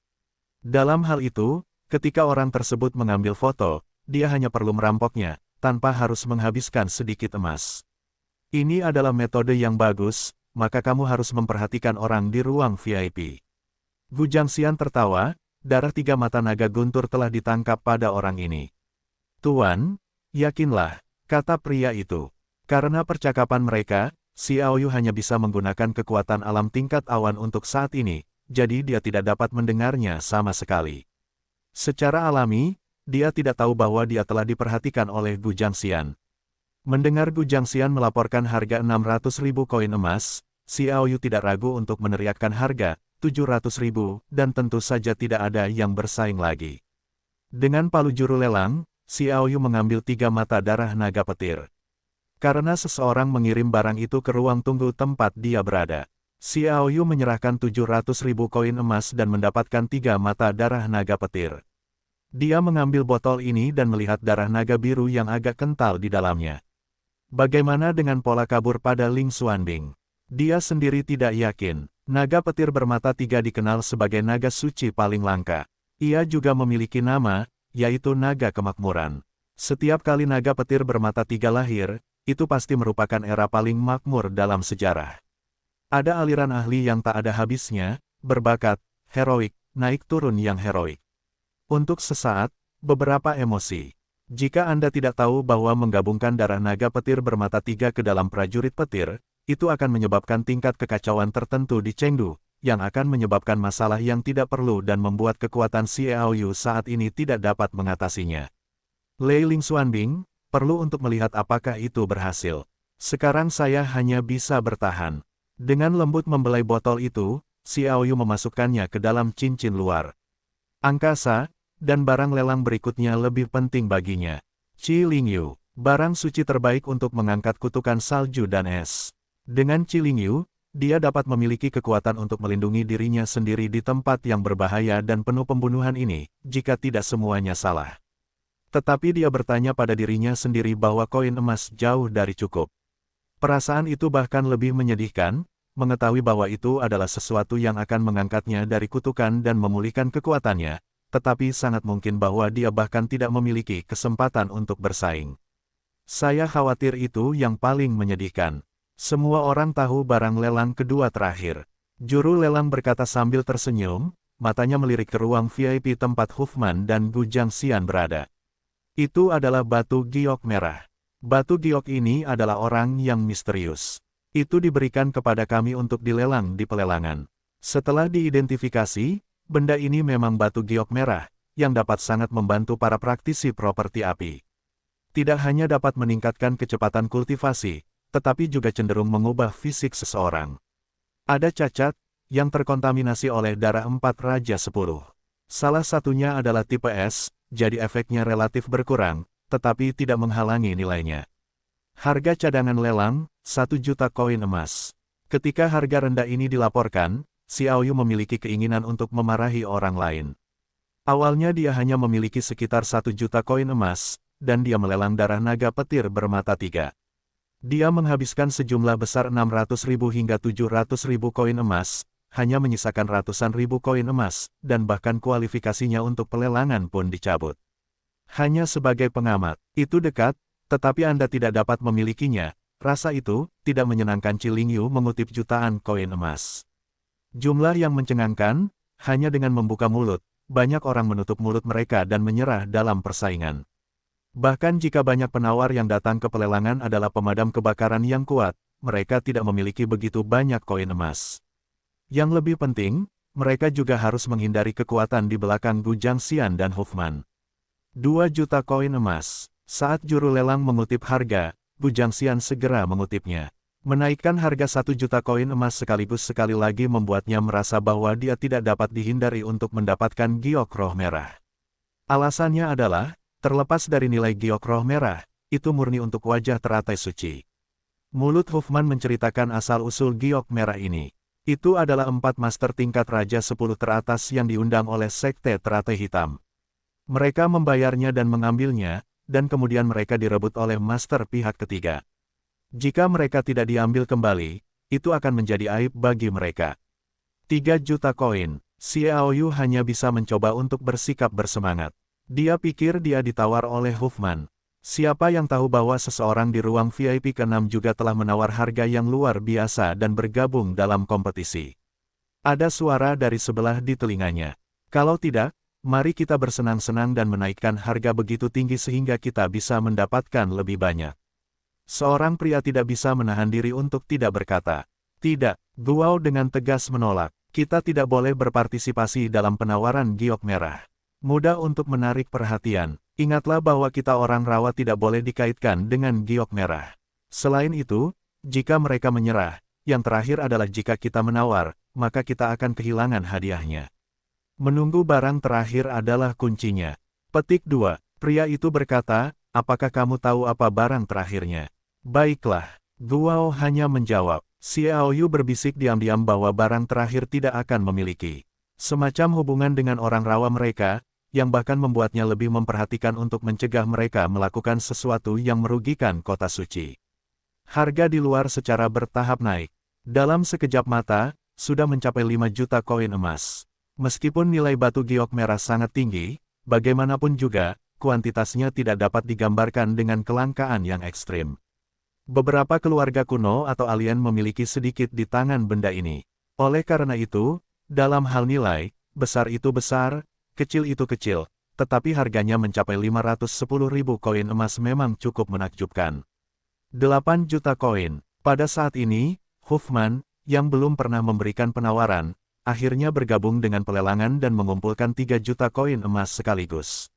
S1: Dalam hal itu, ketika orang tersebut mengambil foto, dia hanya perlu merampoknya, tanpa harus menghabiskan sedikit emas. Ini adalah metode yang bagus, maka kamu harus memperhatikan orang di ruang VIP. Gu Jiangxian tertawa, darah 3 mata naga guntur telah ditangkap pada orang ini. Tuan, yakinlah, kata pria itu. Karena percakapan mereka, Xiao Yu hanya bisa menggunakan kekuatan alam tingkat awan untuk saat ini, jadi dia tidak dapat mendengarnya sama sekali. Secara alami, dia tidak tahu bahwa dia telah diperhatikan oleh Gu Jiangxian. Mendengar Gu Jiangxian melaporkan harga 600.000 koin emas, Xiao Yu tidak ragu untuk meneriakkan harga 700.000, dan tentu saja tidak ada yang bersaing lagi. Dengan palu juru lelang, Xiao Yu mengambil 3 mata darah naga petir. Karena seseorang mengirim barang itu ke ruang tunggu tempat dia berada, Xiao Yu menyerahkan 700.000 koin emas dan mendapatkan 3 mata darah naga petir. Dia mengambil botol ini dan melihat darah naga biru yang agak kental di dalamnya. Bagaimana dengan pola kabur pada Ling Xuanbing? Dia sendiri tidak yakin. Naga petir bermata 3 dikenal sebagai naga suci paling langka. Ia juga memiliki nama, yaitu naga kemakmuran. Setiap kali naga petir bermata 3 lahir, itu pasti merupakan era paling makmur dalam sejarah. Ada aliran ahli yang tak ada habisnya, berbakat, heroik, naik turun yang heroik. Untuk sesaat, beberapa emosi. Jika Anda tidak tahu bahwa menggabungkan darah naga petir bermata 3 ke dalam prajurit petir, itu akan menyebabkan tingkat kekacauan tertentu di Chengdu, yang akan menyebabkan masalah yang tidak perlu dan membuat kekuatan Xiao Yu saat ini tidak dapat mengatasinya. Lei Ling Xuanbing, perlu untuk melihat apakah itu berhasil. Sekarang saya hanya bisa bertahan. Dengan lembut membelai botol itu, Xiao Yu memasukkannya ke dalam cincin luar angkasa, dan barang lelang berikutnya lebih penting baginya. Qi Lingyu, barang suci terbaik untuk mengangkat kutukan salju dan es. Dengan Qi Lingyu, dia dapat memiliki kekuatan untuk melindungi dirinya sendiri di tempat yang berbahaya dan penuh pembunuhan ini, jika tidak semuanya salah. Tetapi dia bertanya pada dirinya sendiri bahwa koin emas jauh dari cukup. Perasaan itu bahkan lebih menyedihkan, mengetahui bahwa itu adalah sesuatu yang akan mengangkatnya dari kutukan dan memulihkan kekuatannya, tetapi sangat mungkin bahwa dia bahkan tidak memiliki kesempatan untuk bersaing. Saya khawatir itu yang paling menyedihkan. Semua orang tahu barang lelang kedua terakhir. Juru lelang berkata sambil tersenyum, matanya melirik ke ruang VIP tempat Huffman dan Gu Jiangxian berada. Itu adalah batu giok merah. Batu giok ini adalah orang yang misterius. Itu diberikan kepada kami untuk dilelang di pelelangan. Setelah diidentifikasi, benda ini memang batu giok merah, yang dapat sangat membantu para praktisi properti api. Tidak hanya dapat meningkatkan kecepatan kultivasi, tetapi juga cenderung mengubah fisik seseorang. Ada cacat, yang terkontaminasi oleh darah 4 Raja 10. Salah satunya adalah tipe S, jadi efeknya relatif berkurang, tetapi tidak menghalangi nilainya. Harga cadangan lelang, 1 juta koin emas. Ketika harga rendah ini dilaporkan, Xiao Yu memiliki keinginan untuk memarahi orang lain. Awalnya dia hanya memiliki sekitar 1 juta koin emas, dan dia melelang darah naga petir bermata 3. Dia menghabiskan sejumlah besar 600.000 hingga 700.000 koin emas, hanya menyisakan ratusan ribu koin emas, dan bahkan kualifikasinya untuk pelelangan pun dicabut. Hanya sebagai pengamat, itu dekat, tetapi Anda tidak dapat memilikinya. Rasa itu tidak menyenangkan. Qi Lingyu mengutip jutaan koin emas. Jumlah yang mencengangkan, hanya dengan membuka mulut, banyak orang menutup mulut mereka dan menyerah dalam persaingan. Bahkan jika banyak penawar yang datang ke pelelangan adalah pemadam kebakaran yang kuat, mereka tidak memiliki begitu banyak koin emas. Yang lebih penting, mereka juga harus menghindari kekuatan di belakang Gu Jiangxian dan Huffman. 2 juta koin emas. Saat juru lelang mengutip harga, Gu Jiangxian segera mengutipnya. Menaikkan harga 1 juta koin emas sekaligus sekali lagi membuatnya merasa bahwa dia tidak dapat dihindari untuk mendapatkan giok roh merah. Alasannya adalah, terlepas dari nilai giok roh merah, itu murni untuk wajah teratai suci. Mulut Huffman menceritakan asal-usul giok merah ini. Itu adalah 4 master tingkat Raja 10 teratas yang diundang oleh Sekte Teratai Hitam. Mereka membayarnya dan mengambilnya, dan kemudian mereka direbut oleh master pihak ketiga. Jika mereka tidak diambil kembali, itu akan menjadi aib bagi mereka. 3 juta koin. Xiaoyu hanya bisa mencoba untuk bersikap bersemangat. Dia pikir dia ditawar oleh Huffman. Siapa yang tahu bahwa seseorang di ruang VIP ke-6 juga telah menawar harga yang luar biasa dan bergabung dalam kompetisi. Ada suara dari sebelah di telinganya. Kalau tidak, mari kita bersenang-senang dan menaikkan harga begitu tinggi sehingga kita bisa mendapatkan lebih banyak. Seorang pria tidak bisa menahan diri untuk tidak berkata, "Tidak," Guao dengan tegas menolak. Kita tidak boleh berpartisipasi dalam penawaran giok merah. Mudah untuk menarik perhatian. Ingatlah bahwa kita orang rawa tidak boleh dikaitkan dengan giok merah. Selain itu, jika mereka menyerah, yang terakhir adalah jika kita menawar, maka kita akan kehilangan hadiahnya. Menunggu barang terakhir adalah kuncinya. Petik 2. Pria itu berkata, apakah kamu tahu apa barang terakhirnya? Baiklah. Guao hanya menjawab. Xiaoyu berbisik diam-diam bahwa barang terakhir tidak akan memiliki semacam hubungan dengan orang rawa mereka, yang bahkan membuatnya lebih memperhatikan untuk mencegah mereka melakukan sesuatu yang merugikan kota suci. Harga di luar secara bertahap naik. Dalam sekejap mata, sudah mencapai 5 juta koin emas. Meskipun nilai batu giok merah sangat tinggi, bagaimanapun juga, kuantitasnya tidak dapat digambarkan dengan kelangkaan yang ekstrim. Beberapa keluarga kuno atau alien memiliki sedikit di tangan benda ini. Oleh karena itu, dalam hal nilai, besar itu besar, kecil itu kecil, tetapi harganya mencapai 510.000 koin emas memang cukup menakjubkan. 8 juta koin. Pada saat ini, Huffman, yang belum pernah memberikan penawaran, akhirnya bergabung dengan pelelangan dan mengumpulkan 3 juta koin emas sekaligus.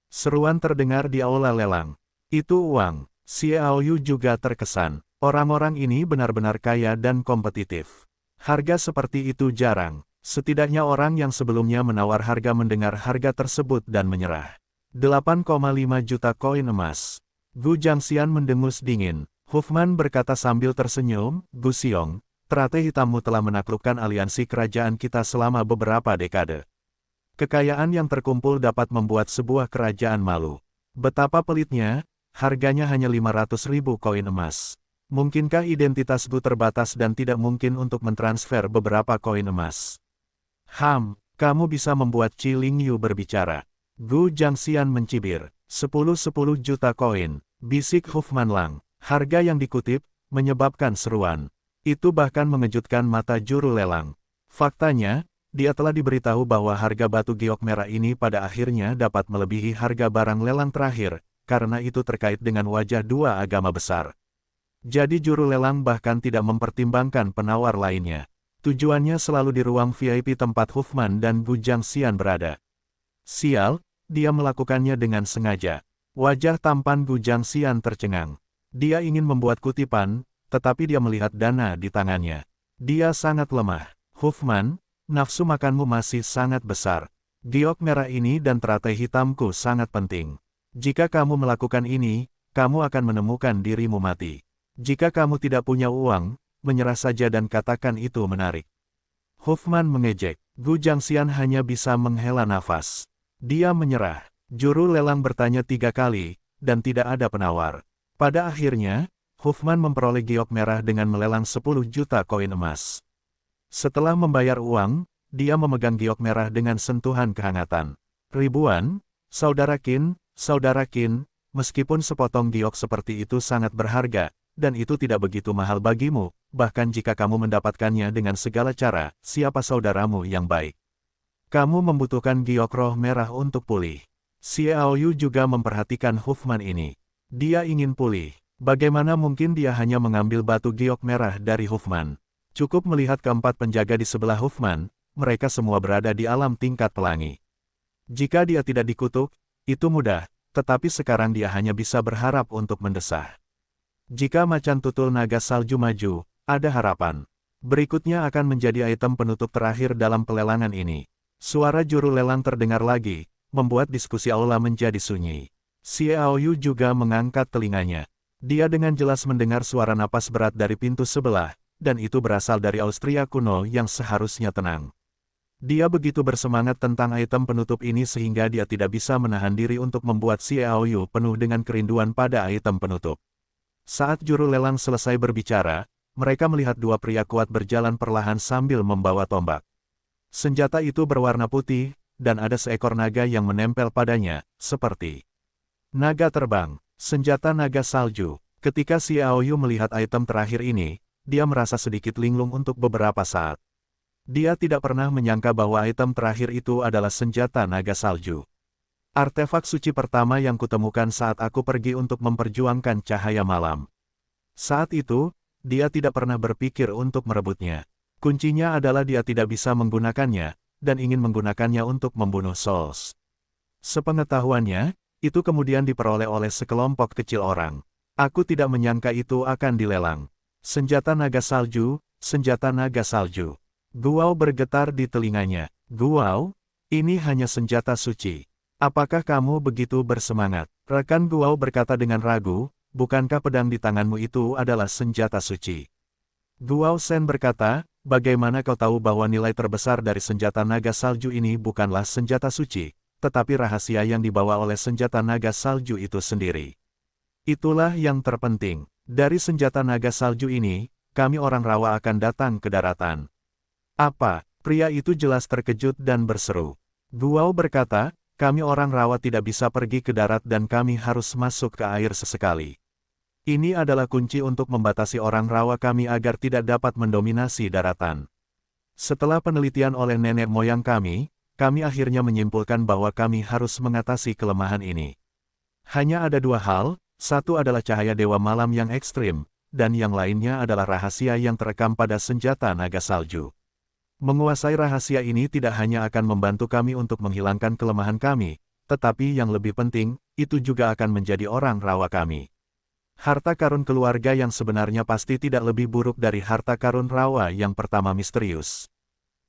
S1: Seruan terdengar di aula lelang. Itu uang. Xiaoyu juga terkesan. Orang-orang ini benar-benar kaya dan kompetitif. Harga seperti itu jarang. Setidaknya orang yang sebelumnya menawar harga mendengar harga tersebut dan menyerah. 8,5 juta koin emas. Gu Jiangxian mendengus dingin. Huffman berkata sambil tersenyum, "Gu Xiong, teratai hitammu telah menaklukkan aliansi kerajaan kita selama beberapa dekade. Kekayaan yang terkumpul dapat membuat sebuah kerajaan malu. Betapa pelitnya, harganya hanya 500.000 koin emas. Mungkinkah identitas Gu terbatas dan tidak mungkin untuk mentransfer beberapa koin emas?" Kamu bisa membuat Qi Lingyu berbicara. Gu Jiangxian mencibir. 10 juta koin, bisik Huffman Lang. Harga yang dikutip, menyebabkan seruan. Itu bahkan mengejutkan mata juru lelang. Faktanya, dia telah diberitahu bahwa harga batu giok merah ini pada akhirnya dapat melebihi harga barang lelang terakhir, karena itu terkait dengan wajah dua agama besar. Jadi juru lelang bahkan tidak mempertimbangkan penawar lainnya. Tujuannya selalu di ruang VIP tempat Huffman dan Gu Jiangxian berada. Sial, dia melakukannya dengan sengaja. Wajah tampan Gu Jiangxian tercengang. Dia ingin membuat kutipan, tetapi dia melihat dana di tangannya. Dia sangat lemah. Huffman, nafsu makanmu masih sangat besar. Giok merah ini dan teratai hitamku sangat penting. Jika kamu melakukan ini, kamu akan menemukan dirimu mati. Jika kamu tidak punya uang, menyerah saja dan katakan itu menarik. Huffman mengejek. Gu Jiangxian hanya bisa menghela nafas. Dia menyerah. Juru lelang bertanya 3 kali, dan tidak ada penawar. Pada akhirnya, Huffman memperoleh giok merah dengan melelang 10 juta koin emas. Setelah membayar uang, dia memegang giok merah dengan sentuhan kehangatan. Ribuan, saudara Qin, meskipun sepotong giok seperti itu sangat berharga, dan itu tidak begitu mahal bagimu, bahkan jika kamu mendapatkannya dengan segala cara, siapa saudaramu yang baik? Kamu membutuhkan giok roh merah untuk pulih. Xiaoyu juga memperhatikan Huffman ini. Dia ingin pulih. Bagaimana mungkin dia hanya mengambil batu giok merah dari Huffman? Cukup melihat keempat penjaga di sebelah Huffman, mereka semua berada di alam tingkat pelangi. Jika dia tidak dikutuk, itu mudah, tetapi sekarang dia hanya bisa berharap untuk mendesah. Jika macan tutul naga salju maju, ada harapan. Berikutnya akan menjadi item penutup terakhir dalam pelelangan ini. Suara juru lelang terdengar lagi, membuat diskusi aula menjadi sunyi. Xiaoyu juga mengangkat telinganya. Dia dengan jelas mendengar suara napas berat dari pintu sebelah, dan itu berasal dari Austria kuno yang seharusnya tenang. Dia begitu bersemangat tentang item penutup ini sehingga dia tidak bisa menahan diri untuk membuat Xiaoyu penuh dengan kerinduan pada item penutup. Saat juru lelang selesai berbicara, mereka melihat dua pria kuat berjalan perlahan sambil membawa tombak. Senjata itu berwarna putih, dan ada seekor naga yang menempel padanya, seperti naga terbang, senjata naga salju. Ketika Xiaoyu melihat item terakhir ini, dia merasa sedikit linglung untuk beberapa saat. Dia tidak pernah menyangka bahwa item terakhir itu adalah senjata naga salju. Artefak suci pertama yang kutemukan saat aku pergi untuk memperjuangkan cahaya malam. Saat itu, dia tidak pernah berpikir untuk merebutnya. Kuncinya adalah dia tidak bisa menggunakannya, dan ingin menggunakannya untuk membunuh Souls. Sepengetahuannya, itu kemudian diperoleh oleh sekelompok kecil orang. Aku tidak menyangka itu akan dilelang. Senjata naga salju, senjata naga salju. Guao bergetar di telinganya. Guao, ini hanya senjata suci. Apakah kamu begitu bersemangat? Rekan Guao berkata dengan ragu, bukankah pedang di tanganmu itu adalah senjata suci? Guao Shen berkata, bagaimana kau tahu bahwa nilai terbesar dari senjata naga salju ini bukanlah senjata suci, tetapi rahasia yang dibawa oleh senjata naga salju itu sendiri? Itulah yang terpenting. Dari senjata naga salju ini, kami orang rawa akan datang ke daratan. Apa? Pria itu jelas terkejut dan berseru. Guao berkata, kami orang rawa tidak bisa pergi ke darat dan kami harus masuk ke air sesekali. Ini adalah kunci untuk membatasi orang rawa kami agar tidak dapat mendominasi daratan. Setelah penelitian oleh nenek moyang kami akhirnya menyimpulkan bahwa kami harus mengatasi kelemahan ini. Hanya ada dua hal, satu adalah cahaya dewa malam yang ekstrim, dan yang lainnya adalah rahasia yang terekam pada senjata naga salju. Menguasai rahasia ini tidak hanya akan membantu kami untuk menghilangkan kelemahan kami, tetapi yang lebih penting, itu juga akan menjadi orang rawa kami. Harta karun keluarga yang sebenarnya pasti tidak lebih buruk dari harta karun rawa yang pertama misterius.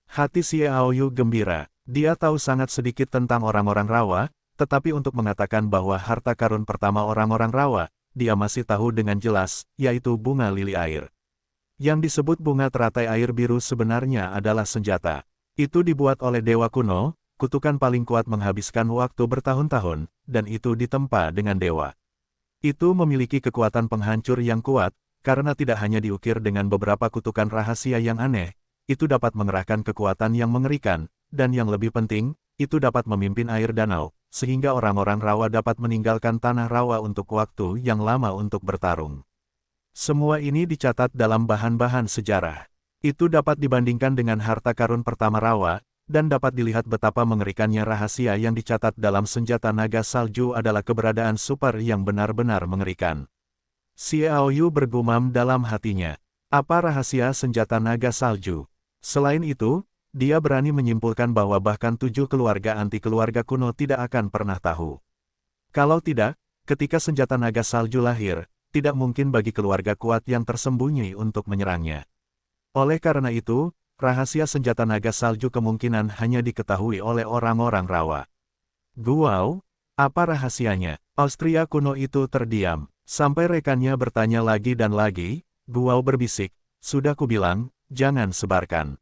S1: Hati Xiaoyu gembira, dia tahu sangat sedikit tentang orang-orang rawa, tetapi untuk mengatakan bahwa harta karun pertama orang-orang rawa, dia masih tahu dengan jelas, yaitu bunga lili air. Yang disebut bunga teratai air biru sebenarnya adalah senjata. Itu dibuat oleh dewa kuno, kutukan paling kuat menghabiskan waktu bertahun-tahun, dan itu ditempa dengan dewa. Itu memiliki kekuatan penghancur yang kuat, karena tidak hanya diukir dengan beberapa kutukan rahasia yang aneh, itu dapat mengerahkan kekuatan yang mengerikan, dan yang lebih penting, itu dapat memimpin air danau, sehingga orang-orang rawa dapat meninggalkan tanah rawa untuk waktu yang lama untuk bertarung. Semua ini dicatat dalam bahan-bahan sejarah. Itu dapat dibandingkan dengan harta karun pertama rawa, dan dapat dilihat betapa mengerikannya rahasia yang dicatat dalam senjata naga salju adalah keberadaan super yang benar-benar mengerikan. Xiaoyu bergumam dalam hatinya. Apa rahasia senjata naga salju? Selain itu, dia berani menyimpulkan bahwa bahkan 7 keluarga anti keluarga kuno tidak akan pernah tahu. Kalau tidak, ketika senjata naga salju lahir, tidak mungkin bagi keluarga kuat yang tersembunyi untuk menyerangnya. Oleh karena itu, rahasia senjata naga salju kemungkinan hanya diketahui oleh orang-orang rawa. Guao, apa rahasianya? Austria kuno itu terdiam, sampai rekannya bertanya lagi dan lagi. Guao berbisik, sudah kubilang, jangan sebarkan.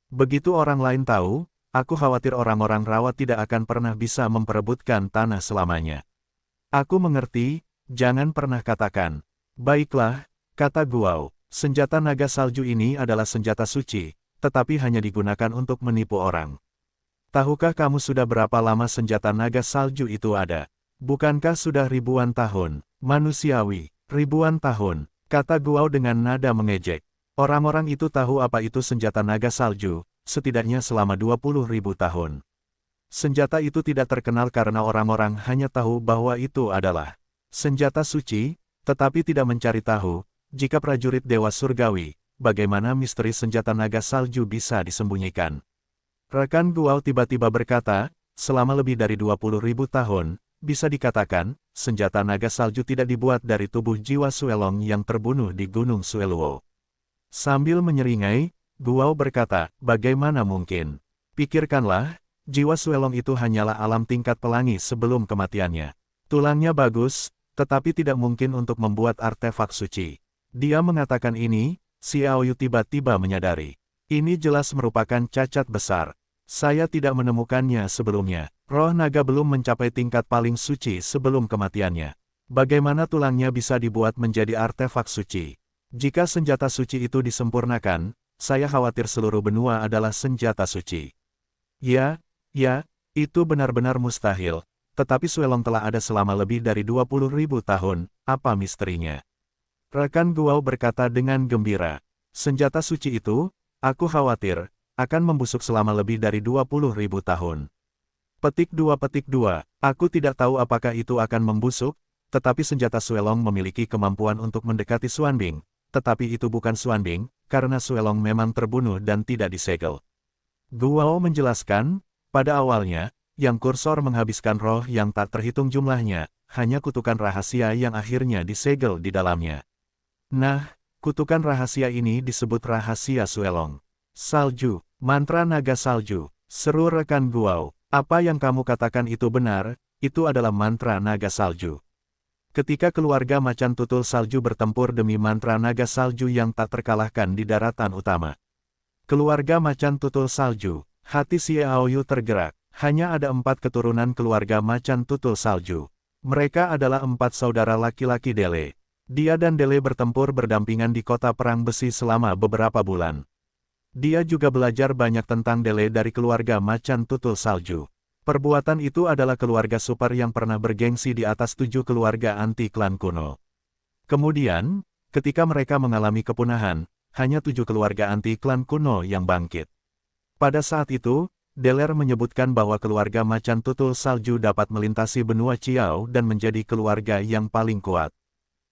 S1: Begitu orang lain tahu, aku khawatir orang-orang rawa tidak akan pernah bisa memperebutkan tanah selamanya. Aku mengerti. Jangan pernah katakan. Baiklah, kata Guao, senjata naga salju ini adalah senjata suci, tetapi hanya digunakan untuk menipu orang. Tahukah kamu sudah berapa lama senjata naga salju itu ada? Bukankah sudah ribuan tahun? Manusiawi, ribuan tahun, kata Guao dengan nada mengejek. Orang-orang itu tahu apa itu senjata naga salju, setidaknya selama 20.000 tahun. Senjata itu tidak terkenal karena orang-orang hanya tahu bahwa itu adalah senjata suci, tetapi tidak mencari tahu, jika prajurit dewa surgawi, bagaimana misteri senjata naga salju bisa disembunyikan. Rekan Guao tiba-tiba berkata, selama lebih dari 20.000 tahun, bisa dikatakan, senjata naga salju tidak dibuat dari tubuh jiwa Suelong yang terbunuh di Gunung Sueluo. Sambil menyeringai, Guao berkata, bagaimana mungkin? Pikirkanlah, jiwa Suelong itu hanyalah alam tingkat pelangi sebelum kematiannya. Tulangnya bagus, tetapi tidak mungkin untuk membuat artefak suci. Dia mengatakan ini, Xiaoyu tiba-tiba menyadari. Ini jelas merupakan cacat besar. Saya tidak menemukannya sebelumnya. Roh naga belum mencapai tingkat paling suci sebelum kematiannya. Bagaimana tulangnya bisa dibuat menjadi artefak suci? Jika senjata suci itu disempurnakan, saya khawatir seluruh benua adalah senjata suci. Ya, itu benar-benar mustahil. Tetapi Suelong telah ada selama lebih dari 20.000 tahun, apa misterinya? Rekan Guao berkata dengan gembira. Senjata suci itu, aku khawatir, akan membusuk selama lebih dari 20.000 tahun. Petik 2. Aku tidak tahu apakah itu akan membusuk, tetapi senjata Suelong memiliki kemampuan untuk mendekati Xuanbing. Tetapi itu bukan Xuanbing, karena Suelong memang terbunuh dan tidak disegel. Guao menjelaskan, pada awalnya, yang kursor menghabiskan roh yang tak terhitung jumlahnya, hanya kutukan rahasia yang akhirnya disegel di dalamnya. Nah, kutukan rahasia ini disebut rahasia Suelong. Salju, mantra naga salju, seru rekan Guao. Apa yang kamu katakan itu benar, itu adalah mantra naga salju. Ketika keluarga macan tutul salju bertempur demi mantra naga salju yang tak terkalahkan di daratan utama. Keluarga macan tutul salju, hati Xiaoyu tergerak. Hanya ada 4 keturunan keluarga macan tutul salju. Mereka adalah 4 saudara laki-laki Dele. Dia dan Dele bertempur berdampingan di kota perang besi selama beberapa bulan. Dia juga belajar banyak tentang Dele dari keluarga macan tutul salju. Perbuatan itu adalah keluarga super yang pernah bergengsi di atas 7 keluarga anti-klan kuno. Kemudian, ketika mereka mengalami kepunahan, hanya 7 keluarga anti-klan kuno yang bangkit. Pada saat itu, Deler menyebutkan bahwa keluarga macan tutul salju dapat melintasi benua Chiao dan menjadi keluarga yang paling kuat.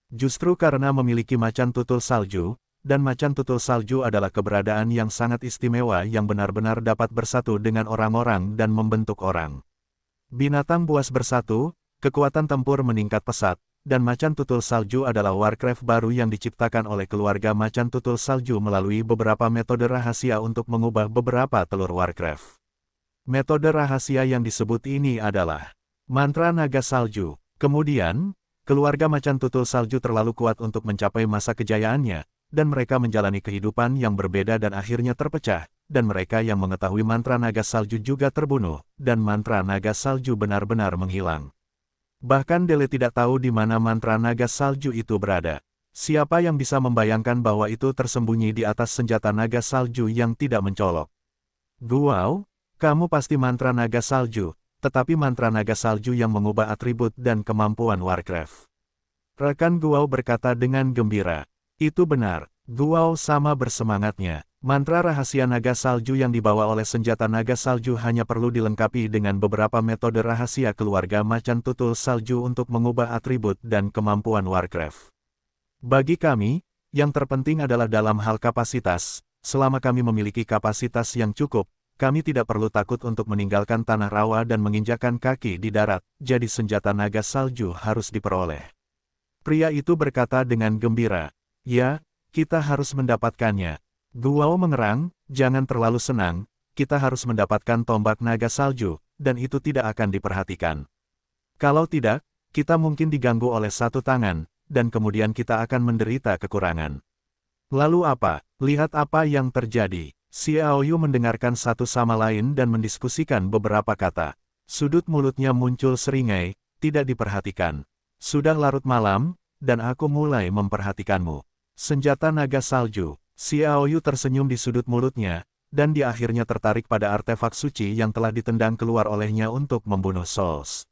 S1: Justru karena memiliki macan tutul salju, dan macan tutul salju adalah keberadaan yang sangat istimewa yang benar-benar dapat bersatu dengan orang-orang dan membentuk orang. Binatang buas bersatu, kekuatan tempur meningkat pesat, dan macan tutul salju adalah Warcraft baru yang diciptakan oleh keluarga macan tutul salju melalui beberapa metode rahasia untuk mengubah beberapa telur Warcraft. Metode rahasia yang disebut ini adalah mantra naga salju. Kemudian, keluarga macan tutul salju terlalu kuat untuk mencapai masa kejayaannya, dan mereka menjalani kehidupan yang berbeda dan akhirnya terpecah, dan mereka yang mengetahui mantra naga salju juga terbunuh, dan mantra naga salju benar-benar menghilang. Bahkan Dele tidak tahu di mana mantra naga salju itu berada. Siapa yang bisa membayangkan bahwa itu tersembunyi di atas senjata naga salju yang tidak mencolok? Guao, kamu pasti mantra naga salju, tetapi mantra naga salju yang mengubah atribut dan kemampuan Warcraft. Rekan Guao berkata dengan gembira. Itu benar, Guao sama bersemangatnya. Mantra rahasia naga salju yang dibawa oleh senjata naga salju hanya perlu dilengkapi dengan beberapa metode rahasia keluarga macan tutul salju untuk mengubah atribut dan kemampuan Warcraft. Bagi kami, yang terpenting adalah dalam hal kapasitas. Selama kami memiliki kapasitas yang cukup, kami tidak perlu takut untuk meninggalkan tanah rawa dan menginjakan kaki di darat, jadi senjata naga salju harus diperoleh. Pria itu berkata dengan gembira, ya, kita harus mendapatkannya. Guao mengerang, jangan terlalu senang, kita harus mendapatkan tombak naga salju, dan itu tidak akan diperhatikan. Kalau tidak, kita mungkin diganggu oleh satu tangan, dan kemudian kita akan menderita kekurangan. Lalu apa? Lihat apa yang terjadi. Xiaoyu mendengarkan satu sama lain dan mendiskusikan beberapa kata. Sudut mulutnya muncul seringai, tidak diperhatikan. Sudah larut malam, dan aku mulai memperhatikanmu. Senjata naga salju. Xiaoyu tersenyum di sudut mulutnya, dan dia akhirnya tertarik pada artefak suci yang telah ditendang keluar olehnya untuk membunuh Souls.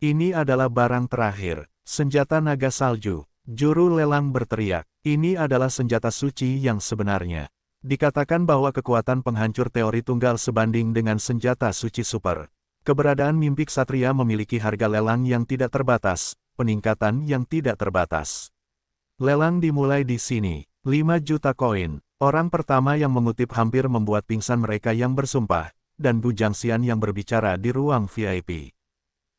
S1: Ini adalah barang terakhir, senjata naga salju. Juru lelang berteriak, ini adalah senjata suci yang sebenarnya. Dikatakan bahwa kekuatan penghancur teori tunggal sebanding dengan senjata suci super. Keberadaan mimpi ksatria memiliki harga lelang yang tidak terbatas, peningkatan yang tidak terbatas. Lelang dimulai di sini, 5 juta koin. Orang pertama yang mengutip hampir membuat pingsan mereka yang bersumpah, dan Bujang Xian yang berbicara di ruang VIP.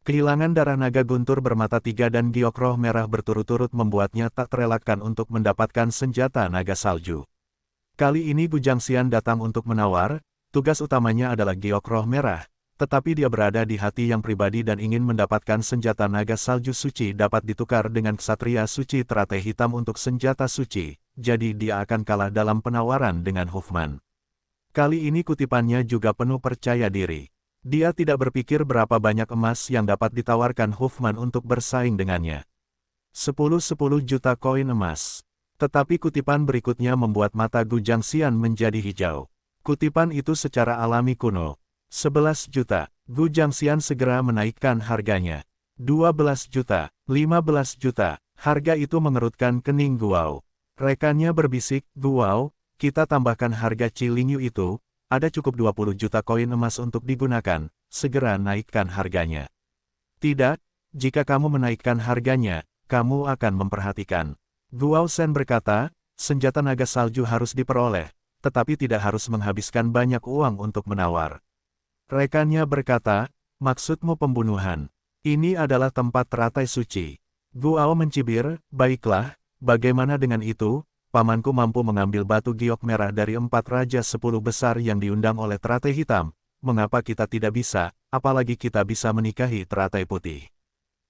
S1: Kehilangan darah naga guntur bermata 3 dan giok roh merah berturut-turut membuatnya tak terelakkan untuk mendapatkan senjata naga salju. Kali ini Bujang Xian datang untuk menawar, tugas utamanya adalah giok roh merah, tetapi dia berada di hati yang pribadi dan ingin mendapatkan senjata naga salju suci dapat ditukar dengan ksatria suci teratai hitam untuk senjata suci, jadi dia akan kalah dalam penawaran dengan Huffman. Kali ini kutipannya juga penuh percaya diri. Dia tidak berpikir berapa banyak emas yang dapat ditawarkan Huffman untuk bersaing dengannya. 10 juta koin emas. Tetapi kutipan berikutnya membuat mata Gu Jiangxian menjadi hijau. Kutipan itu secara alami kuno. 11 juta. Gu Jiangxian segera menaikkan harganya. 12 juta. 15 juta. Harga itu mengerutkan kening Guao. Rekannya berbisik, Guao, kita tambahkan harga Cilingyu itu, ada cukup 20 juta koin emas untuk digunakan, segera naikkan harganya. Tidak, jika kamu menaikkan harganya, kamu akan memperhatikan. Guao Shen berkata, senjata naga salju harus diperoleh, tetapi tidak harus menghabiskan banyak uang untuk menawar. Rekannya berkata, maksudmu pembunuhan. Ini adalah tempat teratai suci. Guao mencibir, baiklah, bagaimana dengan itu, pamanku mampu mengambil batu giok merah dari 4 raja 10 besar yang diundang oleh teratai hitam, mengapa kita tidak bisa, apalagi kita bisa menikahi teratai putih.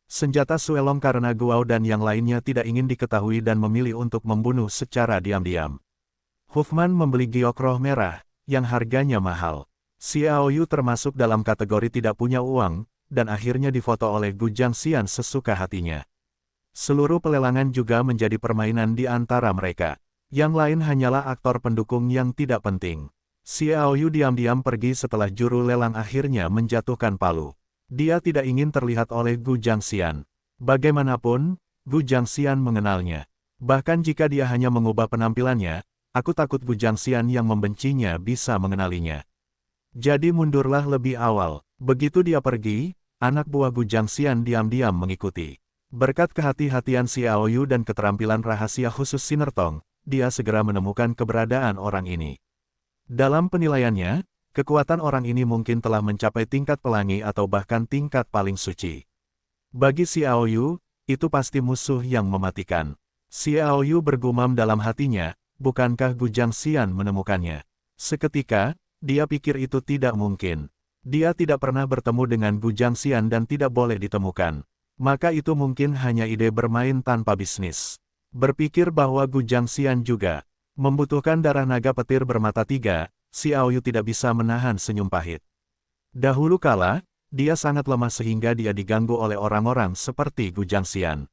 S1: Senjata Suelong karena Guao dan yang lainnya tidak ingin diketahui dan memilih untuk membunuh secara diam-diam. Huffman membeli giok roh merah, yang harganya mahal. Xiao Yu termasuk dalam kategori tidak punya uang, dan akhirnya difoto oleh Gu Jiangxian sesuka hatinya. Seluruh pelelangan juga menjadi permainan di antara mereka. Yang lain hanyalah aktor pendukung yang tidak penting. Xiao Yu diam-diam pergi setelah juru lelang akhirnya menjatuhkan palu. Dia tidak ingin terlihat oleh Gu Jiangxian. Bagaimanapun, Gu Jiangxian mengenalnya. Bahkan jika dia hanya mengubah penampilannya, aku takut Gu Jiangxian yang membencinya bisa mengenalinya. Jadi mundurlah lebih awal. Begitu dia pergi, anak buah Gu Jiangxian diam-diam mengikuti. Berkat kehati-hatian Xiao Yu dan keterampilan rahasia khusus Sinertong, dia segera menemukan keberadaan orang ini. Dalam penilaiannya, kekuatan orang ini mungkin telah mencapai tingkat pelangi atau bahkan tingkat paling suci. Bagi Xiao Yu, itu pasti musuh yang mematikan. Xiao Yu bergumam dalam hatinya, bukankah Gu Jiangxian menemukannya? Seketika, dia pikir itu tidak mungkin. Dia tidak pernah bertemu dengan Gu Jiangxian dan tidak boleh ditemukan. Maka itu mungkin hanya ide bermain tanpa bisnis. Berpikir bahwa Gu Jiangxian juga membutuhkan darah naga petir bermata 3, Xiao Yu tidak bisa menahan senyum pahit. Dahulu kala, dia sangat lemah sehingga dia diganggu oleh orang-orang seperti Gu Jiangxian.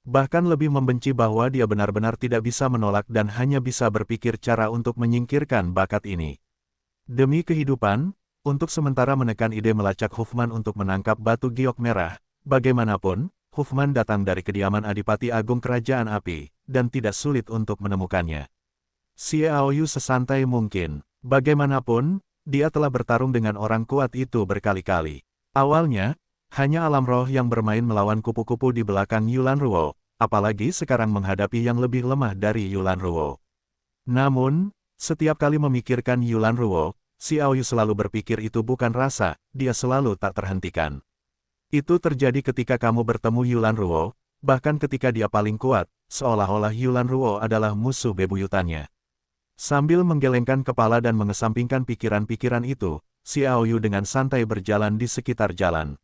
S1: Bahkan lebih membenci bahwa dia benar-benar tidak bisa menolak dan hanya bisa berpikir cara untuk menyingkirkan bakat ini. Demi kehidupan, untuk sementara menekan ide melacak Huffman untuk menangkap batu giok merah, bagaimanapun, Huffman datang dari kediaman Adipati Agung Kerajaan Api, dan tidak sulit untuk menemukannya. Xiao Yu sesantai mungkin. Bagaimanapun, dia telah bertarung dengan orang kuat itu berkali-kali. Awalnya, hanya alam roh yang bermain melawan kupu-kupu di belakang Yulan Ruo, apalagi sekarang menghadapi yang lebih lemah dari Yulan Ruo. Namun, setiap kali memikirkan Yulan Ruo, Xiao Yu selalu berpikir itu bukan rasa, dia selalu tak terhentikan. Itu terjadi ketika kamu bertemu Yulan Ruo, bahkan ketika dia paling kuat, seolah-olah Yulan Ruo adalah musuh bebuyutannya. Sambil menggelengkan kepala dan mengesampingkan pikiran-pikiran itu, Xiao Yu dengan santai berjalan di sekitar jalan.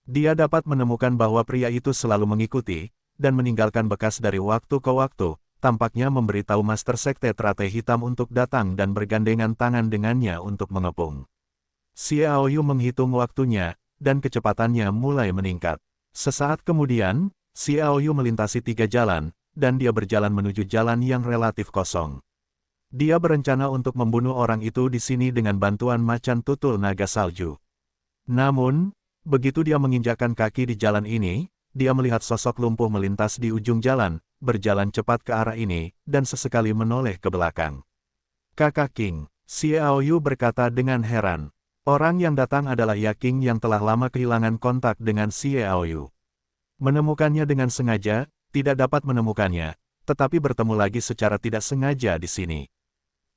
S1: Dia dapat menemukan bahwa pria itu selalu mengikuti, dan meninggalkan bekas dari waktu ke waktu, tampaknya memberitahu Master Sekte Teratai Hitam untuk datang dan bergandengan tangan dengannya untuk mengepung. Xiao Yu menghitung waktunya, dan kecepatannya mulai meningkat. Sesaat kemudian, Xiao Yu melintasi 3 jalan, dan dia berjalan menuju jalan yang relatif kosong. Dia berencana untuk membunuh orang itu di sini dengan bantuan macan tutul naga salju. Namun, begitu dia menginjakkan kaki di jalan ini, dia melihat sosok lumpuh melintas di ujung jalan, berjalan cepat ke arah ini, dan sesekali menoleh ke belakang. Kakak King, Xiao Yu berkata dengan heran. Orang yang datang adalah Ya King yang telah lama kehilangan kontak dengan Xiao Yu. Menemukannya dengan sengaja, tidak dapat menemukannya, tetapi bertemu lagi secara tidak sengaja di sini.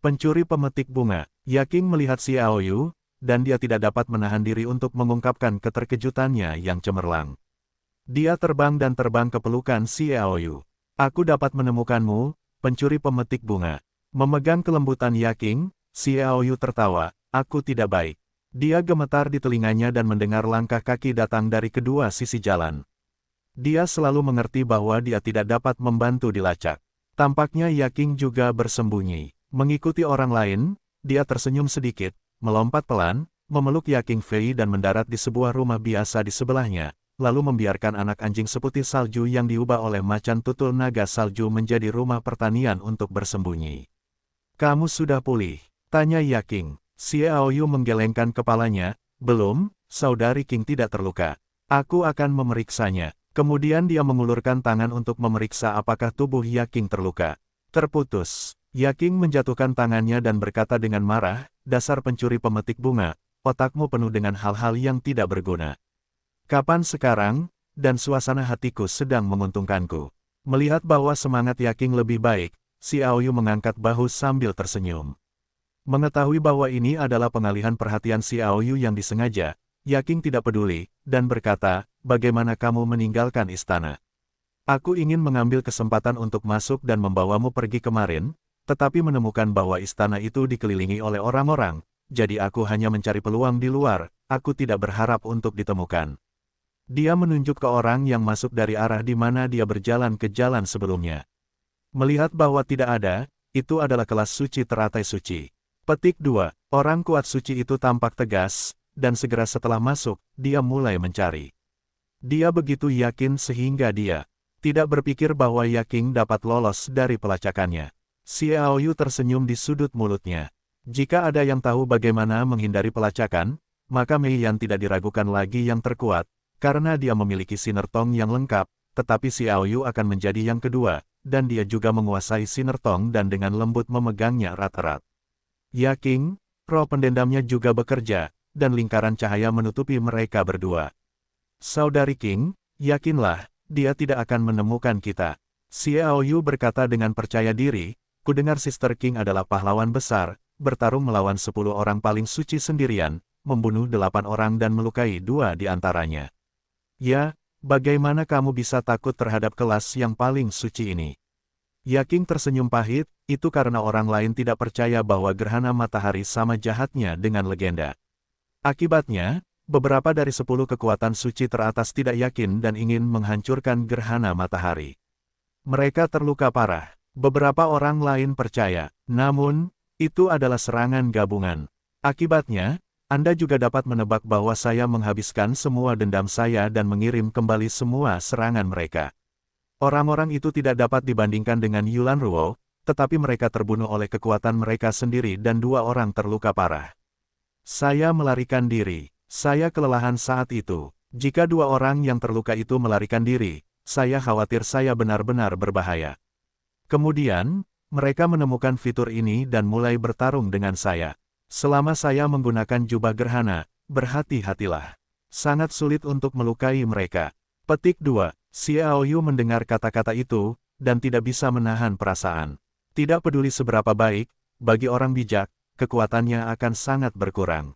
S1: Pencuri pemetik bunga, Ya King melihat Xiao Yu, dan dia tidak dapat menahan diri untuk mengungkapkan keterkejutannya yang cemerlang. Dia terbang dan terbang ke pelukan Xiao Yu. Aku dapat menemukanmu, pencuri pemetik bunga. Memegang kelembutan Ya King, Xiao Yu tertawa, aku tidak baik. Dia gemetar di telinganya dan mendengar langkah kaki datang dari kedua sisi jalan. Dia selalu mengerti bahwa dia tidak dapat membantu dilacak. Tampaknya Yaking juga bersembunyi. Mengikuti orang lain, dia tersenyum sedikit, melompat pelan, memeluk Yaking Fei dan mendarat di sebuah rumah biasa di sebelahnya, lalu membiarkan anak anjing seputih salju yang diubah oleh macan tutul naga salju menjadi rumah pertanian untuk bersembunyi. Kamu sudah pulih? Tanya Yaking. Xiaoyu menggelengkan kepalanya. Belum, saudari King tidak terluka. Aku akan memeriksanya. Kemudian dia mengulurkan tangan untuk memeriksa apakah tubuh Yaking terluka. Terputus. Yaking menjatuhkan tangannya dan berkata dengan marah, dasar pencuri pemetik bunga, otakmu penuh dengan hal-hal yang tidak berguna. Kapan sekarang, dan suasana hatiku sedang menguntungkanku. Melihat bahwa semangat Yaking lebih baik, Xiaoyu mengangkat bahu sambil tersenyum. Mengetahui bahwa ini adalah pengalihan perhatian Xiaoyu yang disengaja, Yaking tidak peduli, dan berkata, bagaimana kamu meninggalkan istana? Aku ingin mengambil kesempatan untuk masuk dan membawamu pergi kemarin, tetapi menemukan bahwa istana itu dikelilingi oleh orang-orang, jadi aku hanya mencari peluang di luar, aku tidak berharap untuk ditemukan. Dia menunjuk ke orang yang masuk dari arah di mana dia berjalan ke jalan sebelumnya. Melihat bahwa tidak ada, itu adalah kelas suci teratai suci. Petik 2. Orang kuat suci itu tampak tegas, dan segera setelah masuk, dia mulai mencari. Dia begitu yakin sehingga dia tidak berpikir bahwa Yaking dapat lolos dari pelacakannya. Xiaoyu tersenyum di sudut mulutnya. Jika ada yang tahu bagaimana menghindari pelacakan, maka Mei Yan tidak diragukan lagi yang terkuat, karena dia memiliki sinertong yang lengkap, tetapi Xiaoyu akan menjadi yang kedua, dan dia juga menguasai sinertong dan dengan lembut memegangnya erat-erat. Yaking, roh pendendamnya juga bekerja, dan lingkaran cahaya menutupi mereka berdua. Saudari King, yakinlah, dia tidak akan menemukan kita. Xiaoyu berkata dengan percaya diri, kudengar Sister King adalah pahlawan besar, bertarung melawan 10 orang paling suci sendirian, membunuh 8 orang dan melukai 2 di antaranya. Ya, bagaimana kamu bisa takut terhadap kelas yang paling suci ini? Yaking tersenyum pahit, itu karena orang lain tidak percaya bahwa gerhana matahari sama jahatnya dengan legenda. Akibatnya, beberapa dari 10 kekuatan suci teratas tidak yakin dan ingin menghancurkan gerhana matahari. Mereka terluka parah. Beberapa orang lain percaya, namun, itu adalah serangan gabungan. Akibatnya, Anda juga dapat menebak bahwa saya menghabiskan semua dendam saya dan mengirim kembali semua serangan mereka. Orang-orang itu tidak dapat dibandingkan dengan Yulan Ruo, tetapi mereka terbunuh oleh kekuatan mereka sendiri dan 2 orang terluka parah. Saya melarikan diri. Saya kelelahan saat itu. Jika 2 orang yang terluka itu melarikan diri, saya khawatir saya benar-benar berbahaya. Kemudian, mereka menemukan fitur ini dan mulai bertarung dengan saya. Selama saya menggunakan jubah gerhana, berhati-hatilah. Sangat sulit untuk melukai mereka. Petik 2. Xiaoyu mendengar kata-kata itu, dan tidak bisa menahan perasaan. Tidak peduli seberapa baik, bagi orang bijak, kekuatannya akan sangat berkurang.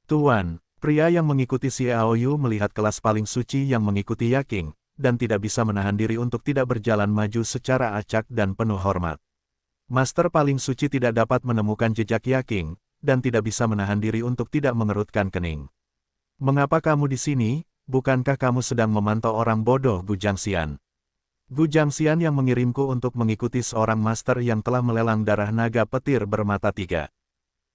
S1: Tuan, pria yang mengikuti Xiaoyu melihat kelas paling suci yang mengikuti Yaking, dan tidak bisa menahan diri untuk tidak berjalan maju secara acak dan penuh hormat. Master paling suci tidak dapat menemukan jejak Yaking, dan tidak bisa menahan diri untuk tidak mengerutkan kening. Mengapa kamu di sini? Bukankah kamu sedang memantau orang bodoh Gu Jiangxian? Gu Jiangxian yang mengirimku untuk mengikuti seorang master yang telah melelang darah naga petir bermata 3.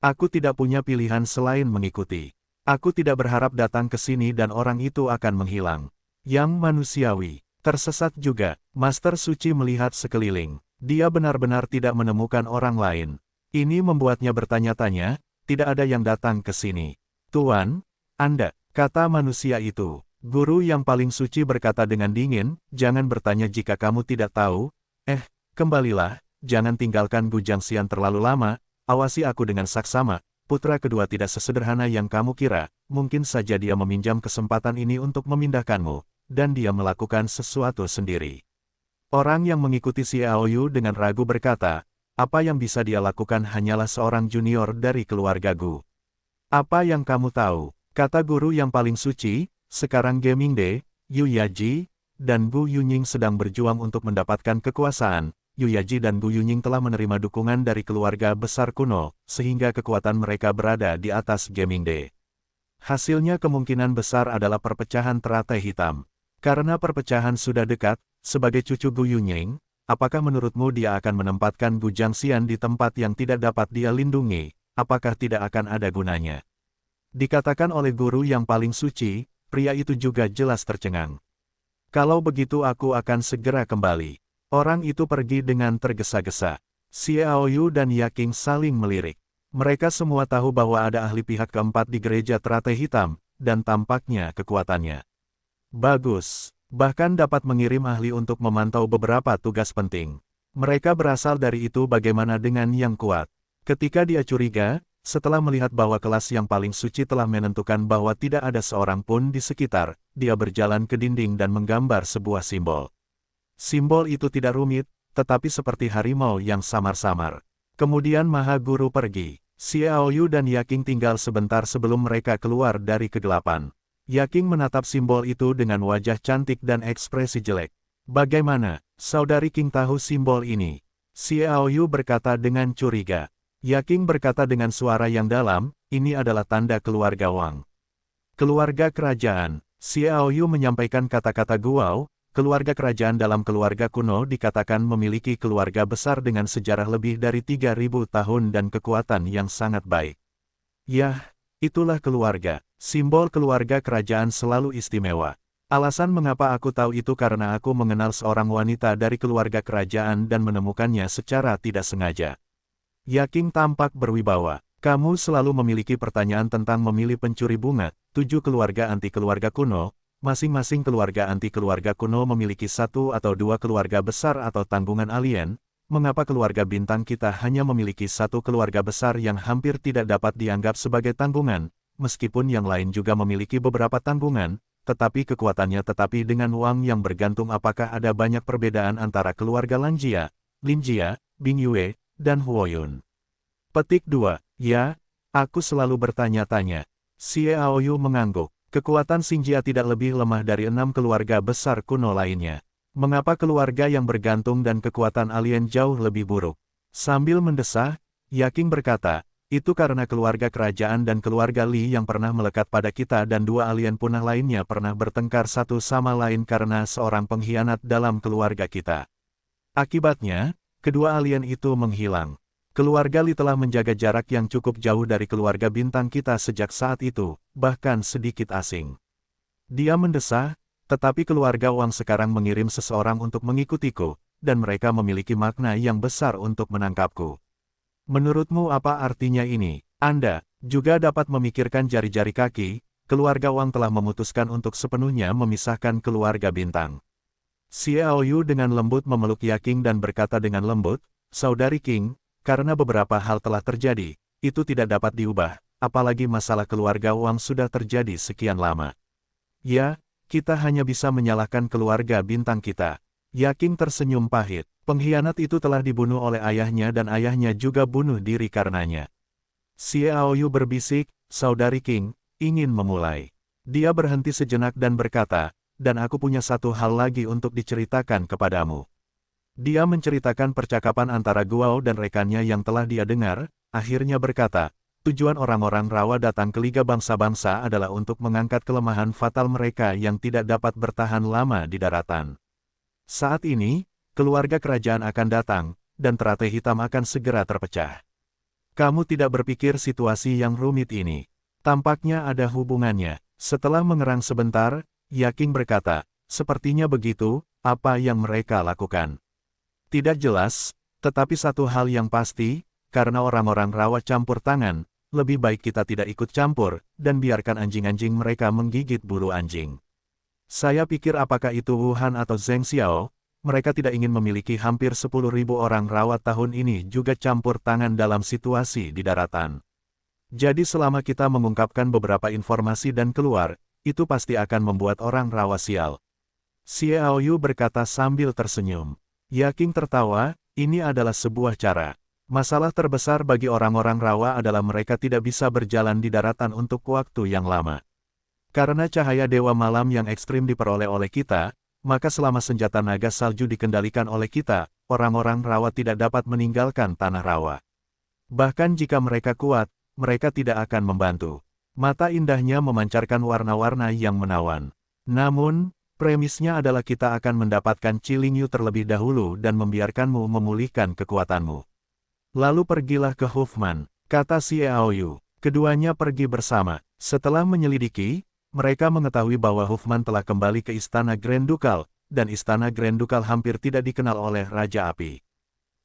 S1: Aku tidak punya pilihan selain mengikuti. Aku tidak berharap datang ke sini dan orang itu akan menghilang. Yang manusiawi, tersesat juga. Master Suci melihat sekeliling. Dia benar-benar tidak menemukan orang lain. Ini membuatnya bertanya-tanya, tidak ada yang datang ke sini. Tuan, Anda, kata manusia itu. Guru yang paling suci berkata dengan dingin, jangan bertanya jika kamu tidak tahu. Kembalilah, jangan tinggalkan Gu Jiangxian terlalu lama, awasi aku dengan saksama. Putra kedua tidak sesederhana yang kamu kira, mungkin saja dia meminjam kesempatan ini untuk memindahkanmu, dan dia melakukan sesuatu sendiri. Orang yang mengikuti Xiaoyu dengan ragu berkata, apa yang bisa dia lakukan hanyalah seorang junior dari keluarga Gu. Apa yang kamu tahu? Kata guru yang paling suci, sekarang Gemingde, Yu Yaji, dan Gu Yunying sedang berjuang untuk mendapatkan kekuasaan. Yu Yaji dan Gu Yunying telah menerima dukungan dari keluarga besar kuno, sehingga kekuatan mereka berada di atas Gemingde. Hasilnya kemungkinan besar adalah perpecahan teratai hitam. Karena perpecahan sudah dekat, sebagai cucu Gu Yunying, apakah menurutmu dia akan menempatkan Gu Jiangxian di tempat yang tidak dapat dia lindungi, apakah tidak akan ada gunanya? Dikatakan oleh guru yang paling suci, pria itu juga jelas tercengang. Kalau begitu aku akan segera kembali. Orang itu pergi dengan tergesa-gesa. Xiao Yu dan Yaking saling melirik. Mereka semua tahu bahwa ada ahli pihak keempat di gereja teratai hitam, dan tampaknya kekuatannya bagus. Bahkan dapat mengirim ahli untuk memantau beberapa tugas penting. Mereka berasal dari itu. Bagaimana dengan yang kuat? Ketika dia curiga, setelah melihat bahwa kelas yang paling suci telah menentukan bahwa tidak ada seorang pun di sekitar, dia berjalan ke dinding dan menggambar sebuah simbol. Simbol itu tidak rumit, tetapi seperti harimau yang samar-samar. Kemudian Maha Guru pergi. Xiao Yu dan Yaking tinggal sebentar sebelum mereka keluar dari kegelapan. Yaking menatap simbol itu dengan wajah cantik dan ekspresi jelek. Bagaimana, Saudari King tahu simbol ini? Xiao Yu berkata dengan curiga. Yaking berkata dengan suara yang dalam, ini adalah tanda keluarga Wang. Keluarga kerajaan. Xiao Yu menyampaikan kata-kata Guao, keluarga kerajaan dalam keluarga kuno dikatakan memiliki keluarga besar dengan sejarah lebih dari 3000 tahun dan kekuatan yang sangat baik. Yah, itulah keluarga. Simbol keluarga kerajaan selalu istimewa. Alasan mengapa aku tahu itu karena aku mengenal seorang wanita dari keluarga kerajaan dan menemukannya secara tidak sengaja. Yaking tampak berwibawa. Kamu selalu memiliki pertanyaan tentang memilih pencuri bunga. 7 keluarga anti keluarga kuno. Masing-masing keluarga anti keluarga kuno memiliki 1 atau 2 keluarga besar atau tanggungan alien. Mengapa keluarga bintang kita hanya memiliki 1 keluarga besar yang hampir tidak dapat dianggap sebagai tanggungan? Meskipun yang lain juga memiliki beberapa tanggungan, tetapi kekuatannya tetapi dengan Wang yang bergantung. Apakah ada banyak perbedaan antara keluarga Lanjia, Linjia, Bing Yue, dan Huoyun? Petik 2. Ya, aku selalu bertanya-tanya. Xiao Yu mengangguk. Kekuatan Xinjia tidak lebih lemah dari 6 keluarga besar kuno lainnya. Mengapa keluarga yang bergantung dan kekuatan alien jauh lebih buruk? Sambil mendesah, Yaking berkata, itu karena keluarga kerajaan dan keluarga Li yang pernah melekat pada kita dan 2 alien punah lainnya pernah bertengkar satu sama lain karena seorang pengkhianat dalam keluarga kita. Akibatnya, kedua alien itu menghilang. Keluarga Li telah menjaga jarak yang cukup jauh dari keluarga bintang kita sejak saat itu, bahkan sedikit asing. Dia mendesah, tetapi keluarga Wang sekarang mengirim seseorang untuk mengikutiku, dan mereka memiliki makna yang besar untuk menangkapku. Menurutmu apa artinya ini? Anda juga dapat memikirkan jari-jari kaki. Keluarga Wang telah memutuskan untuk sepenuhnya memisahkan keluarga bintang. Xiao Yu dengan lembut memeluk Yaking dan berkata dengan lembut, Saudari King, karena beberapa hal telah terjadi, itu tidak dapat diubah, apalagi masalah keluarga Wang sudah terjadi sekian lama. Ya, kita hanya bisa menyalahkan keluarga bintang kita. Yaking tersenyum pahit. Pengkhianat itu telah dibunuh oleh ayahnya dan ayahnya juga bunuh diri karenanya. Xiao Yu berbisik, Saudari King, ingin memulai. Dia berhenti sejenak dan berkata, dan aku punya satu hal lagi untuk diceritakan kepadamu. Dia menceritakan percakapan antara Guao dan rekannya yang telah dia dengar, akhirnya berkata, tujuan orang-orang rawa datang ke Liga Bangsa-Bangsa adalah untuk mengangkat kelemahan fatal mereka yang tidak dapat bertahan lama di daratan. Saat ini, keluarga kerajaan akan datang, dan teratai hitam akan segera terpecah. Kamu tidak berpikir situasi yang rumit ini. Tampaknya ada hubungannya. Setelah mengerang sebentar, Yaking berkata, sepertinya begitu, apa yang mereka lakukan. Tidak jelas, tetapi satu hal yang pasti, karena orang-orang rawa campur tangan, lebih baik kita tidak ikut campur, dan biarkan anjing-anjing mereka menggigit bulu anjing. Saya pikir apakah itu Wuhan atau Zheng Xiao, mereka tidak ingin memiliki hampir 10.000 orang rawat tahun ini juga campur tangan dalam situasi di daratan. Jadi selama kita mengungkapkan beberapa informasi dan keluar, itu pasti akan membuat orang rawa sial. Xiao Yu berkata sambil tersenyum. Yaking tertawa, ini adalah sebuah cara. Masalah terbesar bagi orang-orang rawa adalah mereka tidak bisa berjalan di daratan untuk waktu yang lama. Karena cahaya Dewa Malam yang ekstrim diperoleh oleh kita, maka selama senjata naga salju dikendalikan oleh kita, orang-orang rawa tidak dapat meninggalkan tanah rawa. Bahkan jika mereka kuat, mereka tidak akan membantu. Mata indahnya memancarkan warna-warna yang menawan. Namun, Premisnya adalah kita akan mendapatkan Qilingyu terlebih dahulu dan membiarkanmu memulihkan kekuatanmu. Lalu pergilah ke Huffman, kata Xiaoyu. Keduanya pergi bersama. Setelah menyelidiki, mereka mengetahui bahwa Huffman telah kembali ke Istana Grand Ducal, dan Istana Grand Ducal hampir tidak dikenal oleh Raja Api.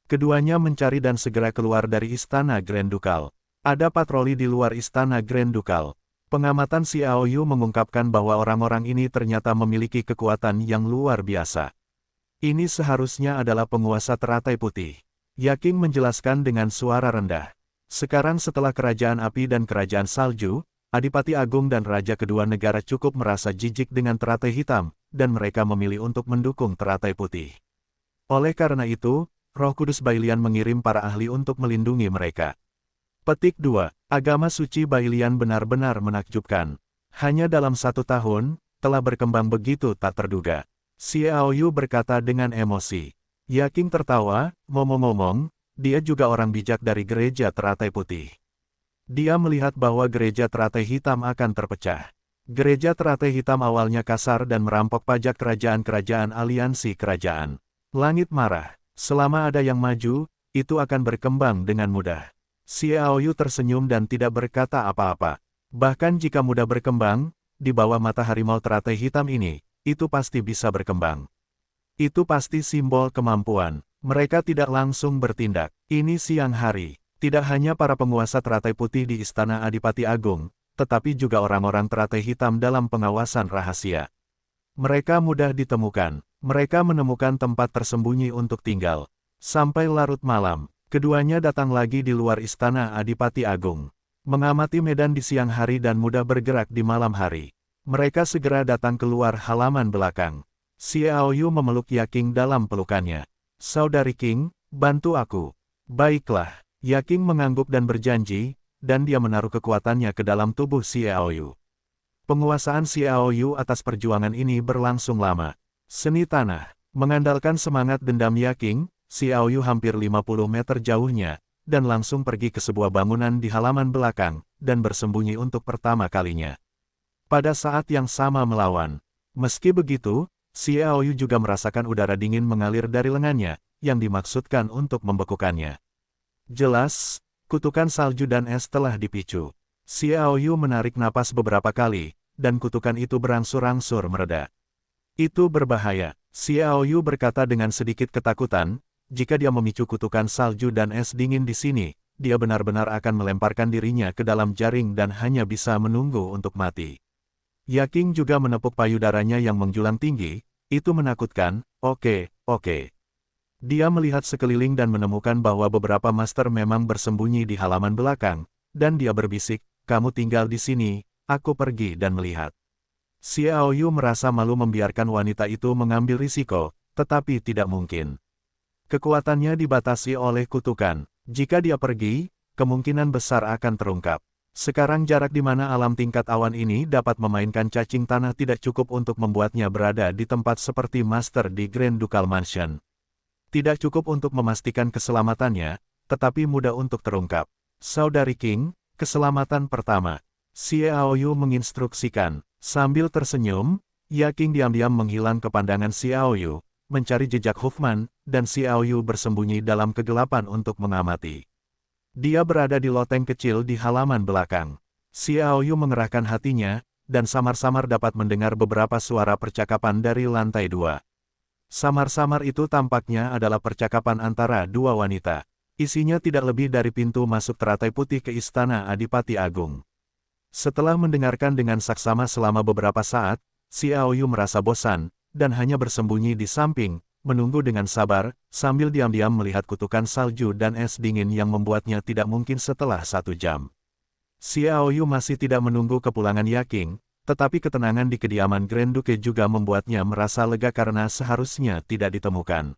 S1: Keduanya mencari dan segera keluar dari Istana Grand Ducal. Ada patroli di luar Istana Grand Ducal. Pengamatan Xiaoyu mengungkapkan bahwa orang-orang ini ternyata memiliki kekuatan yang luar biasa. Ini seharusnya adalah penguasa teratai putih. Yaking menjelaskan dengan suara rendah. Sekarang setelah Kerajaan Api dan Kerajaan Salju, Adipati Agung dan Raja kedua negara cukup merasa jijik dengan teratai hitam, dan mereka memilih untuk mendukung teratai putih. Oleh karena itu, Roh Kudus Bailian mengirim para ahli untuk melindungi mereka. Petik 2. Agama suci Bailian benar-benar menakjubkan. Hanya dalam 1 tahun, telah berkembang begitu tak terduga. Xiaoyu berkata dengan emosi. Yaking tertawa, ngomong-ngomong, dia juga orang bijak dari gereja teratai putih. Dia melihat bahwa gereja teratai hitam akan terpecah. Gereja teratai hitam awalnya kasar dan merampok pajak kerajaan-kerajaan aliansi kerajaan. Langit marah. Selama ada yang maju, itu akan berkembang dengan mudah. Xiaoyu tersenyum dan tidak berkata apa-apa. Bahkan jika mudah berkembang, di bawah mata harimau teratai hitam ini, itu pasti bisa berkembang. Itu pasti simbol kemampuan. Mereka tidak langsung bertindak. Ini siang hari. Tidak hanya para penguasa teratai putih di Istana Adipati Agung, tetapi juga orang-orang teratai hitam dalam pengawasan rahasia. Mereka mudah ditemukan. Mereka menemukan tempat tersembunyi untuk tinggal. Sampai larut malam, keduanya datang lagi di luar Istana Adipati Agung. Mengamati medan di siang hari dan mudah bergerak di malam hari. Mereka segera datang keluar halaman belakang. Xiaoyu memeluk Yaking dalam pelukannya. Saudari King, bantu aku. Baiklah, Yaking mengangguk dan berjanji, dan dia menaruh kekuatannya ke dalam tubuh Xiaoyu. Penguasaan Xiaoyu atas perjuangan ini berlangsung lama. Seni tanah, mengandalkan semangat dendam Yaking, Xiaoyu hampir 50 meter jauhnya, dan langsung pergi ke sebuah bangunan di halaman belakang, dan bersembunyi untuk pertama kalinya. Pada saat yang sama melawan. Meski begitu, Xiaoyu juga merasakan udara dingin mengalir dari lengannya, yang dimaksudkan untuk membekukannya. Jelas, kutukan salju dan es telah dipicu. Xiaoyu menarik napas beberapa kali, dan kutukan itu berangsur-angsur mereda. Itu berbahaya, Xiaoyu berkata dengan sedikit ketakutan, jika dia memicu kutukan salju dan es dingin di sini, dia benar-benar akan melemparkan dirinya ke dalam jaring dan hanya bisa menunggu untuk mati. Yaking juga menepuk payudaranya yang menjulang tinggi, itu menakutkan, oke. Dia melihat sekeliling dan menemukan bahwa beberapa master memang bersembunyi di halaman belakang, dan dia berbisik, kamu tinggal di sini, aku pergi dan melihat. Xiaoyu merasa malu membiarkan wanita itu mengambil risiko, tetapi tidak mungkin. Kekuatannya dibatasi oleh kutukan. Jika dia pergi, kemungkinan besar akan terungkap. Sekarang jarak di mana alam tingkat awan ini dapat memainkan cacing tanah tidak cukup untuk membuatnya berada di tempat seperti Master di Grand Ducal Mansion. Tidak cukup untuk memastikan keselamatannya, tetapi mudah untuk terungkap. Saudari King, keselamatan pertama. Xiaoyu menginstruksikan. Sambil tersenyum, Yaking diam-diam menghilang ke pandangan Xiaoyu, mencari jejak Huffman, dan Xiaoyu bersembunyi dalam kegelapan untuk mengamati. Dia berada di loteng kecil di halaman belakang. Xiaoyu mengerahkan hatinya, dan samar-samar dapat mendengar beberapa suara percakapan dari lantai 2. Samar-samar itu tampaknya adalah percakapan antara dua wanita. Isinya tidak lebih dari pintu masuk teratai putih ke Istana Adipati Agung. Setelah mendengarkan dengan saksama selama beberapa saat, Xiaoyu merasa bosan, dan hanya bersembunyi di samping, menunggu dengan sabar, sambil diam-diam melihat kutukan salju dan es dingin yang membuatnya tidak mungkin setelah 1 jam. Xiaoyu masih tidak menunggu kepulangan Yaking, tetapi ketenangan di kediaman Grand Duke juga membuatnya merasa lega karena seharusnya tidak ditemukan.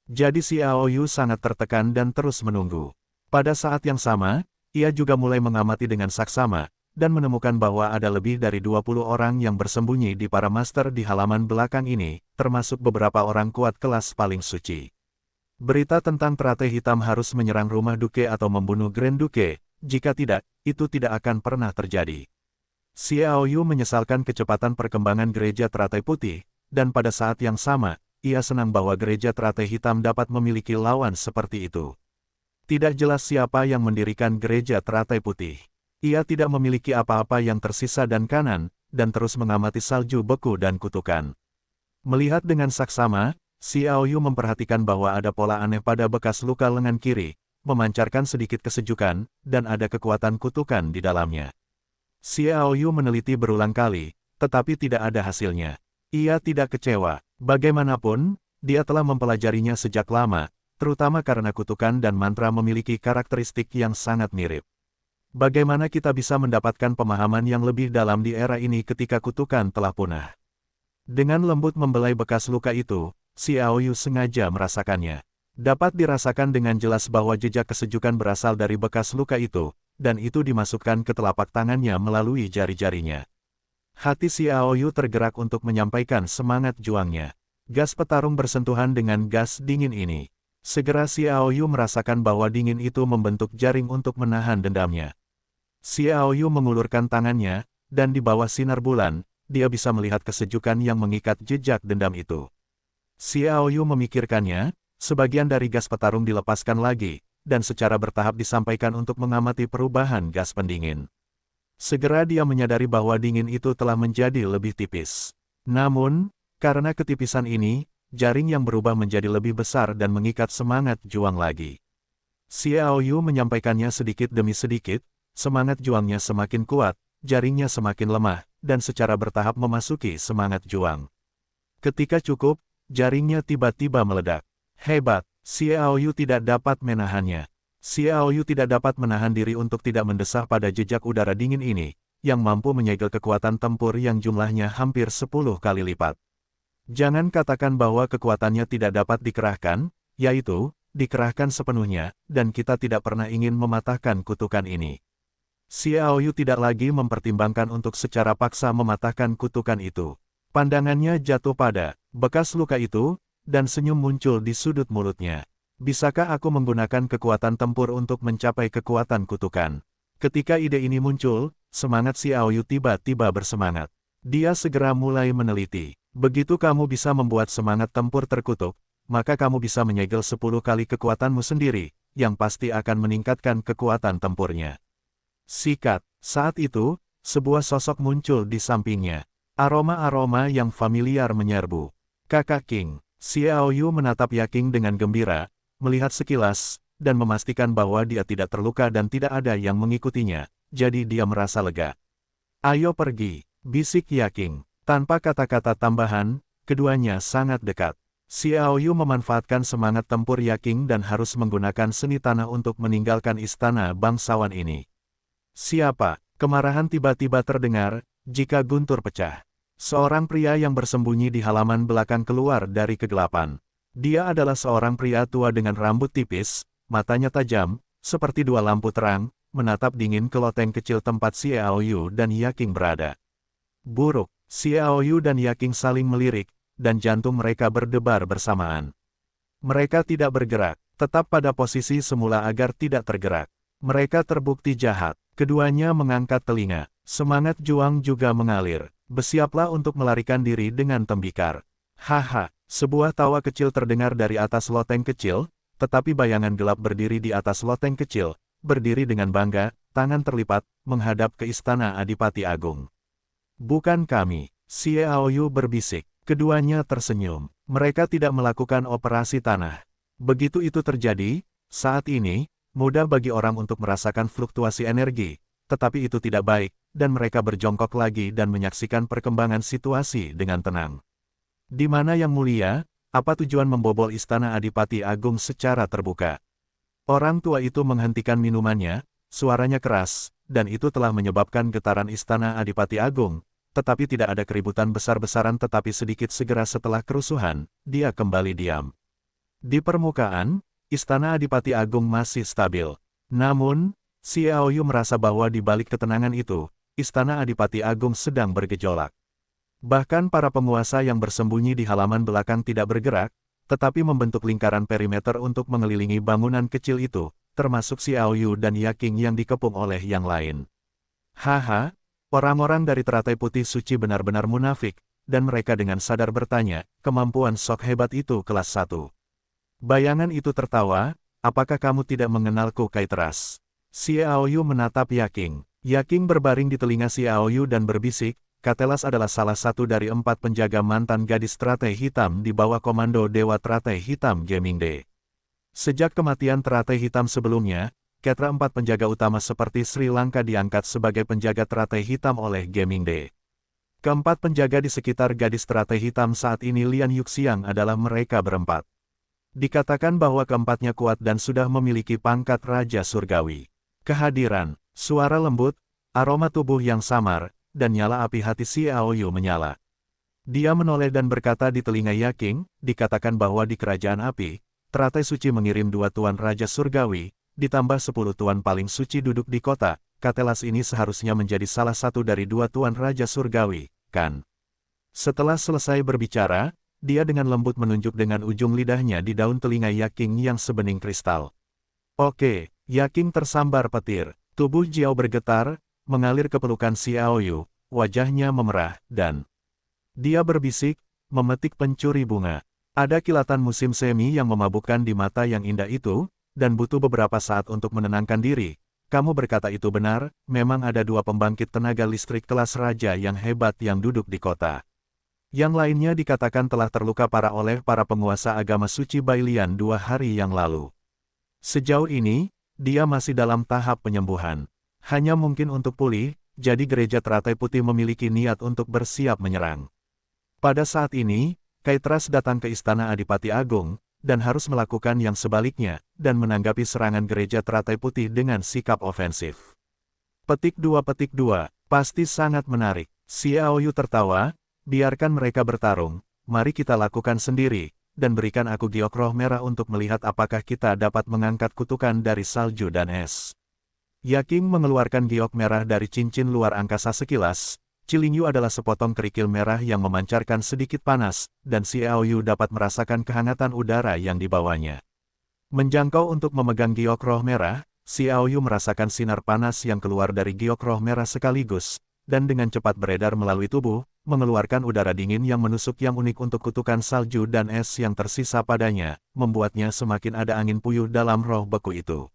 S1: Jadi Xiaoyu sangat tertekan dan terus menunggu. Pada saat yang sama, ia juga mulai mengamati dengan saksama, dan menemukan bahwa ada lebih dari 20 orang yang bersembunyi di para master di halaman belakang ini, termasuk beberapa orang kuat kelas paling suci. Berita tentang teratai hitam harus menyerang rumah Duke atau membunuh Grand Duke, jika tidak, itu tidak akan pernah terjadi. Xiaoyu menyesalkan kecepatan perkembangan gereja teratai putih, dan pada saat yang sama, ia senang bahwa gereja teratai hitam dapat memiliki lawan seperti itu. Tidak jelas siapa yang mendirikan gereja teratai putih. Ia tidak memiliki apa-apa yang tersisa dan kanan, dan terus mengamati salju beku dan kutukan. Melihat dengan saksama, Xiao Yu memperhatikan bahwa ada pola aneh pada bekas luka lengan kiri, memancarkan sedikit kesejukan, dan ada kekuatan kutukan di dalamnya. Xiao Yu meneliti berulang kali, tetapi tidak ada hasilnya. Ia tidak kecewa. Bagaimanapun, dia telah mempelajarinya sejak lama, terutama karena kutukan dan mantra memiliki karakteristik yang sangat mirip. Bagaimana kita bisa mendapatkan pemahaman yang lebih dalam di era ini ketika kutukan telah punah? Dengan lembut membelai bekas luka itu, Xiao Yu sengaja merasakannya. Dapat dirasakan dengan jelas bahwa jejak kesejukan berasal dari bekas luka itu, dan itu dimasukkan ke telapak tangannya melalui jari-jarinya. Hati Xiao Yu tergerak untuk menyampaikan semangat juangnya. Gas petarung bersentuhan dengan gas dingin ini. Segera Xiao Yu merasakan bahwa dingin itu membentuk jaring untuk menahan dendamnya. Xiao Yu mengulurkan tangannya, dan di bawah sinar bulan, dia bisa melihat kesejukan yang mengikat jejak dendam itu. Xiao Yu memikirkannya, sebagian dari gas petarung dilepaskan lagi, dan secara bertahap disampaikan untuk mengamati perubahan gas pendingin. Segera dia menyadari bahwa dingin itu telah menjadi lebih tipis. Namun, karena ketipisan ini, jaring yang berubah menjadi lebih besar dan mengikat semangat juang lagi. Xiao Yu menyampaikannya sedikit demi sedikit, semangat juangnya semakin kuat, jaringnya semakin lemah, dan secara bertahap memasuki semangat juang. Ketika cukup, jaringnya tiba-tiba meledak. Hebat, Xiao Yu tidak dapat menahannya. Xiao Yu tidak dapat menahan diri untuk tidak mendesah pada jejak udara dingin ini, yang mampu menyegel kekuatan tempur yang jumlahnya hampir 10 kali lipat. Jangan katakan bahwa kekuatannya tidak dapat dikerahkan, yaitu, dikerahkan sepenuhnya, dan kita tidak pernah ingin mematahkan kutukan ini. Xiao Yu tidak lagi mempertimbangkan untuk secara paksa mematahkan kutukan itu. Pandangannya jatuh pada bekas luka itu, dan senyum muncul di sudut mulutnya. Bisakah aku menggunakan kekuatan tempur untuk mencapai kekuatan kutukan? Ketika ide ini muncul, semangat Xiao Yu tiba-tiba bersemangat. Dia segera mulai meneliti. Begitu kamu bisa membuat semangat tempur terkutuk, maka kamu bisa menyegel 10 kali kekuatanmu sendiri, yang pasti akan meningkatkan kekuatan tempurnya. Sikat. Saat itu, sebuah sosok muncul di sampingnya. Aroma-aroma yang familiar menyerbu. Kakak King. Xiao Yu menatap Yaking dengan gembira, melihat sekilas, dan memastikan bahwa dia tidak terluka dan tidak ada yang mengikutinya, jadi dia merasa lega. Ayo pergi, bisik Yaking. Tanpa kata-kata tambahan, keduanya sangat dekat. Xiao Yu memanfaatkan semangat tempur Yaking dan harus menggunakan seni tanah untuk meninggalkan istana bangsawan ini. Siapa? Kemarahan tiba-tiba terdengar, jika guntur pecah. Seorang pria yang bersembunyi di halaman belakang keluar dari kegelapan. Dia adalah seorang pria tua dengan rambut tipis, matanya tajam, seperti dua lampu terang, menatap dingin ke loteng kecil tempat Xiao Yu dan Yaking berada. Buruk, Xiao Yu dan Yaking saling melirik, dan jantung mereka berdebar bersamaan. Mereka tidak bergerak, tetap pada posisi semula agar tidak tergerak. Mereka terbukti jahat. Keduanya mengangkat telinga. Semangat juang juga mengalir. Bersiaplah untuk melarikan diri dengan tembikar. Haha, sebuah tawa kecil terdengar dari atas loteng kecil, tetapi bayangan gelap berdiri di atas loteng kecil, berdiri dengan bangga, tangan terlipat, menghadap ke istana Adipati Agung. Bukan kami, Xiao Yu berbisik. Keduanya tersenyum. Mereka tidak melakukan operasi tanah. Begitu itu terjadi, saat ini, mudah bagi orang untuk merasakan fluktuasi energi, tetapi itu tidak baik, dan mereka berjongkok lagi dan menyaksikan perkembangan situasi dengan tenang. Di mana yang mulia, apa tujuan membobol istana Adipati Agung secara terbuka? Orang tua itu menghentikan minumannya, suaranya keras, dan itu telah menyebabkan getaran istana Adipati Agung, tetapi tidak ada keributan besar-besaran tetapi sedikit segera setelah kerusuhan, dia kembali diam. Di permukaan, istana Adipati Agung masih stabil. Namun, Xiao Yu merasa bahwa di balik ketenangan itu, istana Adipati Agung sedang bergejolak. Bahkan para penguasa yang bersembunyi di halaman belakang tidak bergerak, tetapi membentuk lingkaran perimeter untuk mengelilingi bangunan kecil itu, termasuk Xiao Yu dan Yaking yang dikepung oleh yang lain. Haha, orang-orang dari teratai putih suci benar-benar munafik, dan mereka dengan sadar bertanya, kemampuan sok hebat itu kelas 1. Bayangan itu tertawa, apakah kamu tidak mengenalku Kaiteras? Xiaoyu menatap Yaking. Yaking berbaring di telinga Xiaoyu dan berbisik, Katelas adalah salah satu dari 4 penjaga mantan gadis teratai hitam di bawah komando Dewa Teratai Hitam Gamingde. Sejak kematian teratai hitam sebelumnya, Ketra 4 penjaga utama seperti Sri Lanka diangkat sebagai penjaga teratai hitam oleh Gamingde. Keempat penjaga di sekitar gadis teratai hitam saat ini Lian Yuxiang adalah mereka berempat. Dikatakan bahwa keempatnya kuat dan sudah memiliki pangkat Raja Surgawi. Kehadiran, suara lembut, aroma tubuh yang samar, dan nyala api hati Xiaoyu menyala. Dia menoleh dan berkata di telinga Yaking, dikatakan bahwa di Kerajaan Api, Teratai Suci mengirim 2 Tuan Raja Surgawi, ditambah 10 Tuan paling suci duduk di kota. Katelas ini seharusnya menjadi salah satu dari 2 Tuan Raja Surgawi, kan? Setelah selesai berbicara, dia dengan lembut menunjuk dengan ujung lidahnya di daun telinga Yaking yang sebening kristal. Oke, Yaking tersambar petir. Tubuh Jiao bergetar, mengalir ke pelukan Xiaoyu, wajahnya memerah, dan dia berbisik, memetik pencuri bunga. Ada kilatan musim semi yang memabukkan di mata yang indah itu, dan butuh beberapa saat untuk menenangkan diri. Kamu berkata itu benar, memang ada 2 pembangkit tenaga listrik kelas raja yang hebat yang duduk di kota. Yang lainnya dikatakan telah terluka parah oleh para penguasa agama suci Bailian 2 hari yang lalu. Sejauh ini, dia masih dalam tahap penyembuhan. Hanya mungkin untuk pulih, jadi gereja teratai putih memiliki niat untuk bersiap menyerang. Pada saat ini, Kaiteras datang ke Istana Adipati Agung, dan harus melakukan yang sebaliknya, dan menanggapi serangan gereja teratai putih dengan sikap ofensif. Petik 2, pasti sangat menarik. Xiaoyu tertawa, biarkan mereka bertarung, mari kita lakukan sendiri, dan berikan aku giok roh merah untuk melihat apakah kita dapat mengangkat kutukan dari salju dan es. Yaking mengeluarkan giok merah dari cincin luar angkasa sekilas. Cilingyu adalah sepotong kerikil merah yang memancarkan sedikit panas, dan Xiaoyu dapat merasakan kehangatan udara yang dibawanya. Menjangkau untuk memegang giok roh merah, Xiaoyu merasakan sinar panas yang keluar dari giok roh merah sekaligus, dan dengan cepat beredar melalui tubuh, mengeluarkan udara dingin yang menusuk yang unik untuk kutukan salju dan es yang tersisa padanya, membuatnya semakin ada angin puyuh dalam roh beku itu.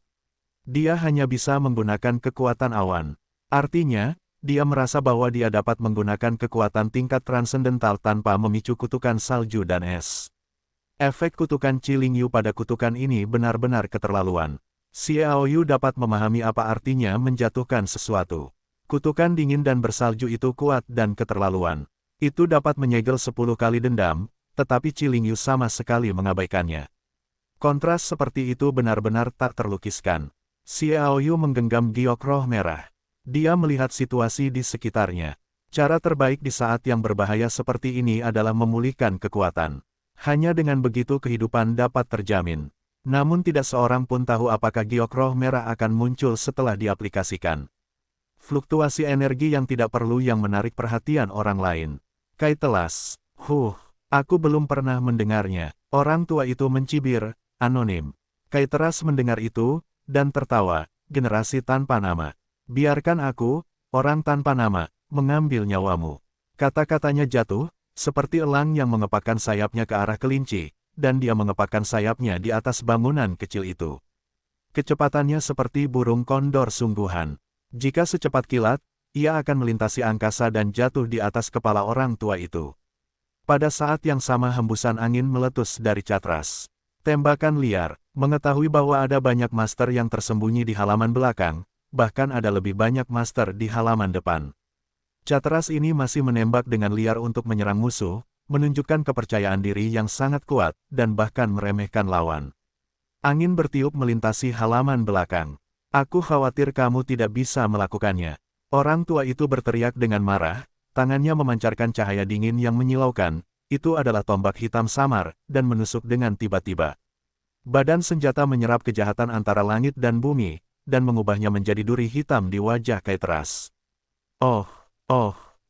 S1: Dia hanya bisa menggunakan kekuatan awan. Artinya, dia merasa bahwa dia dapat menggunakan kekuatan tingkat transendental tanpa memicu kutukan salju dan es. Efek kutukan Cilingyu pada kutukan ini benar-benar keterlaluan. Xiaoyu dapat memahami apa artinya menjatuhkan sesuatu. Kutukan dingin dan bersalju itu kuat dan keterlaluan. Itu dapat menyegel 10 kali dendam, tetapi Cilingyu sama sekali mengabaikannya. Kontras seperti itu benar-benar tak terlukiskan. Xiaoyu menggenggam giok roh merah. Dia melihat situasi di sekitarnya. Cara terbaik di saat yang berbahaya seperti ini adalah memulihkan kekuatan. Hanya dengan begitu kehidupan dapat terjamin. Namun tidak seorang pun tahu apakah giok roh merah akan muncul setelah diaplikasikan. Fluktuasi energi yang tidak perlu yang menarik perhatian orang lain. Kaitelas. Aku belum pernah mendengarnya. Orang tua itu mencibir, anonim. Kaiteras mendengar itu, dan tertawa, generasi tanpa nama. Biarkan aku, orang tanpa nama, mengambil nyawamu. Kata-katanya jatuh, seperti elang yang mengepakkan sayapnya ke arah kelinci, dan dia mengepakkan sayapnya di atas bangunan kecil itu. Kecepatannya seperti burung kondor sungguhan. Jika secepat kilat, ia akan melintasi angkasa dan jatuh di atas kepala orang tua itu. Pada saat yang sama hembusan angin meletus dari Catras. Tembakan liar, mengetahui bahwa ada banyak master yang tersembunyi di halaman belakang, bahkan ada lebih banyak master di halaman depan. Catras ini masih menembak dengan liar untuk menyerang musuh, menunjukkan kepercayaan diri yang sangat kuat, dan bahkan meremehkan lawan. Angin bertiup melintasi halaman belakang. Aku khawatir kamu tidak bisa melakukannya. Orang tua itu berteriak dengan marah, tangannya memancarkan cahaya dingin yang menyilaukan, itu adalah tombak hitam samar, dan menusuk dengan tiba-tiba. Badan senjata menyerap kejahatan antara langit dan bumi, dan mengubahnya menjadi duri hitam di wajah Kaiteras.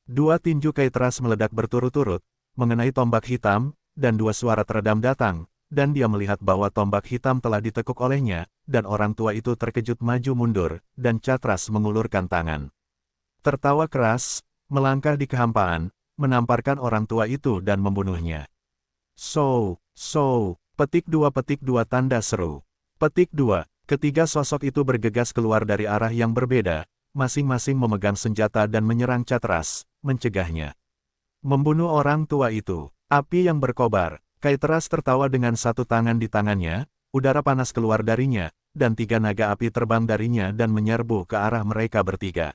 S1: Dua tinju Kaiteras meledak berturut-turut, mengenai tombak hitam, dan 2 suara teredam datang, dan dia melihat bahwa tombak hitam telah ditekuk olehnya, dan orang tua itu terkejut maju mundur, dan Catras mengulurkan tangan. Tertawa keras, melangkah di kehampaan, menamparkan orang tua itu dan membunuhnya. Petik 2 tanda seru. Petik 2. Ketiga sosok itu bergegas keluar dari arah yang berbeda, masing-masing memegang senjata dan menyerang Chatras, mencegahnya. Membunuh orang tua itu. Api yang berkobar. Chatras tertawa dengan satu tangan di tangannya, udara panas keluar darinya, dan 3 naga api terbang darinya dan menyerbu ke arah mereka bertiga.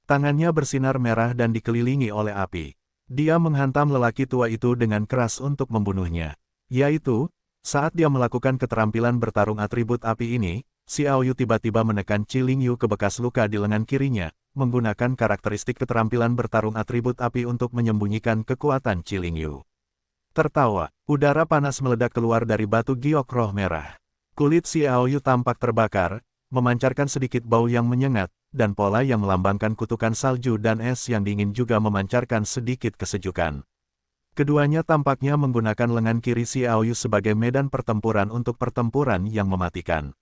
S1: Tangannya bersinar merah dan dikelilingi oleh api. Dia menghantam lelaki tua itu dengan keras untuk membunuhnya. Yaitu, saat dia melakukan keterampilan bertarung atribut api ini, Xiao Yu tiba-tiba menekan Qi Lingyu ke bekas luka di lengan kirinya, menggunakan karakteristik keterampilan bertarung atribut api untuk menyembunyikan kekuatan Qi Lingyu. Tertawa, udara panas meledak keluar dari batu giok roh merah. Kulit Xiao Yu tampak terbakar, memancarkan sedikit bau yang menyengat, dan pola yang melambangkan kutukan salju dan es yang dingin juga memancarkan sedikit kesejukan. Keduanya tampaknya menggunakan lengan kiri Xiao Yu sebagai medan pertempuran untuk pertempuran yang mematikan.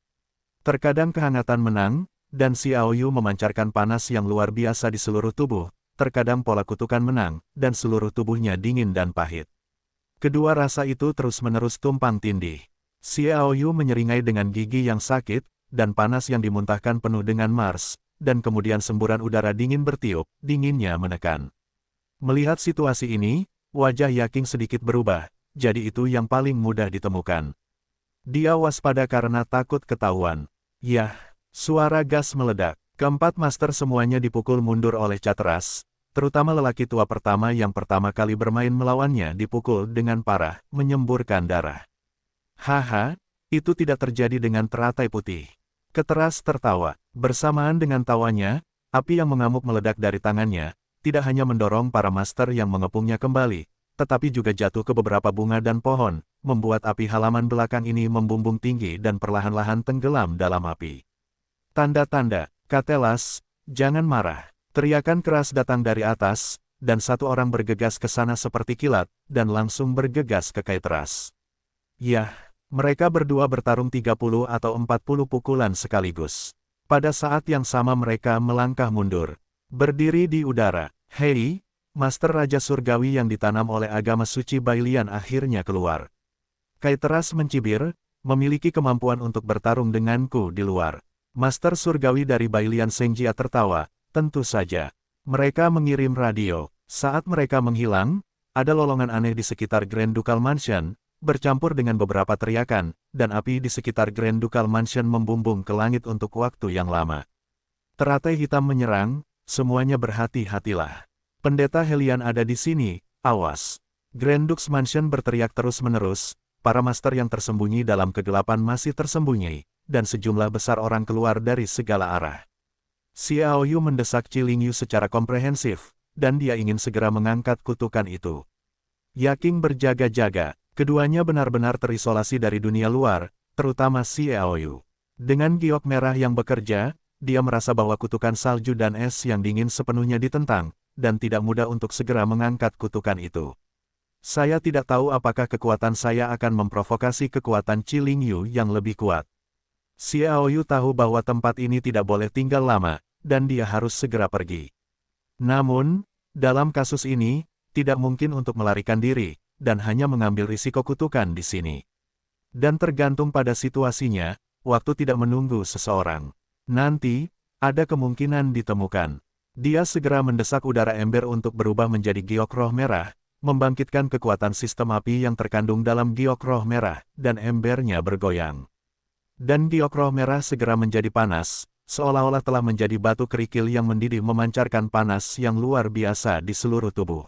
S1: Terkadang kehangatan menang, dan Xiao Yu memancarkan panas yang luar biasa di seluruh tubuh, terkadang pola kutukan menang, dan seluruh tubuhnya dingin dan pahit. Kedua rasa itu terus-menerus tumpang tindih. Xiao Yu menyeringai dengan gigi yang sakit, dan panas yang dimuntahkan penuh dengan Mars, dan kemudian semburan udara dingin bertiup, dinginnya menekan. Melihat situasi ini, wajah Yaking sedikit berubah, jadi itu yang paling mudah ditemukan. Dia waspada karena takut ketahuan. Yah, suara gas meledak. Keempat master semuanya dipukul mundur oleh Chatras, terutama lelaki tua pertama yang pertama kali bermain melawannya dipukul dengan parah, menyemburkan darah. Haha, itu tidak terjadi dengan teratai putih. Chatras tertawa. Bersamaan dengan tawanya, api yang mengamuk meledak dari tangannya, tidak hanya mendorong para master yang mengepungnya kembali, tetapi juga jatuh ke beberapa bunga dan pohon, membuat api halaman belakang ini membumbung tinggi dan perlahan-lahan tenggelam dalam api. Tanda-tanda, Katelas, jangan marah. Teriakan keras datang dari atas, dan satu orang bergegas ke sana seperti kilat, dan langsung bergegas ke Chatras. Yah, mereka berdua bertarung 30 atau 40 pukulan sekaligus. Pada saat yang sama mereka melangkah mundur. Berdiri di udara. Hei, Master Raja Surgawi yang ditanam oleh agama suci Bailian akhirnya keluar. Chatras mencibir, memiliki kemampuan untuk bertarung denganku di luar. Master Surgawi dari Bailian Sengjia tertawa. Tentu saja. Mereka mengirim radio. Saat mereka menghilang, ada lolongan aneh di sekitar Grand Ducal Mansion, bercampur dengan beberapa teriakan, dan api di sekitar Grand Ducal Mansion membumbung ke langit untuk waktu yang lama. Teratai hitam menyerang, semuanya berhati-hatilah. Pendeta Helian ada di sini, awas. Grand Dux Mansion berteriak terus-menerus, para master yang tersembunyi dalam kegelapan masih tersembunyi, dan sejumlah besar orang keluar dari segala arah. Xiao Yu mendesak Qi Lingyu secara komprehensif, dan dia ingin segera mengangkat kutukan itu. Yaking berjaga-jaga, keduanya benar-benar terisolasi dari dunia luar, terutama Xiao Yu. Dengan giok merah yang bekerja, dia merasa bahwa kutukan salju dan es yang dingin sepenuhnya ditentang, dan tidak mudah untuk segera mengangkat kutukan itu. Saya tidak tahu apakah kekuatan saya akan memprovokasi kekuatan Qi Lingyu yang lebih kuat. Xiao Yu tahu bahwa tempat ini tidak boleh tinggal lama, dan dia harus segera pergi. Namun, dalam kasus ini, tidak mungkin untuk melarikan diri, dan hanya mengambil risiko kutukan di sini. Dan tergantung pada situasinya, waktu tidak menunggu seseorang. Nanti, ada kemungkinan ditemukan. Dia segera mendesak udara ember untuk berubah menjadi giok roh merah, membangkitkan kekuatan sistem api yang terkandung dalam giok roh merah, dan embernya bergoyang. Dan giok roh merah segera menjadi panas, seolah-olah telah menjadi batu kerikil yang mendidih memancarkan panas yang luar biasa di seluruh tubuh.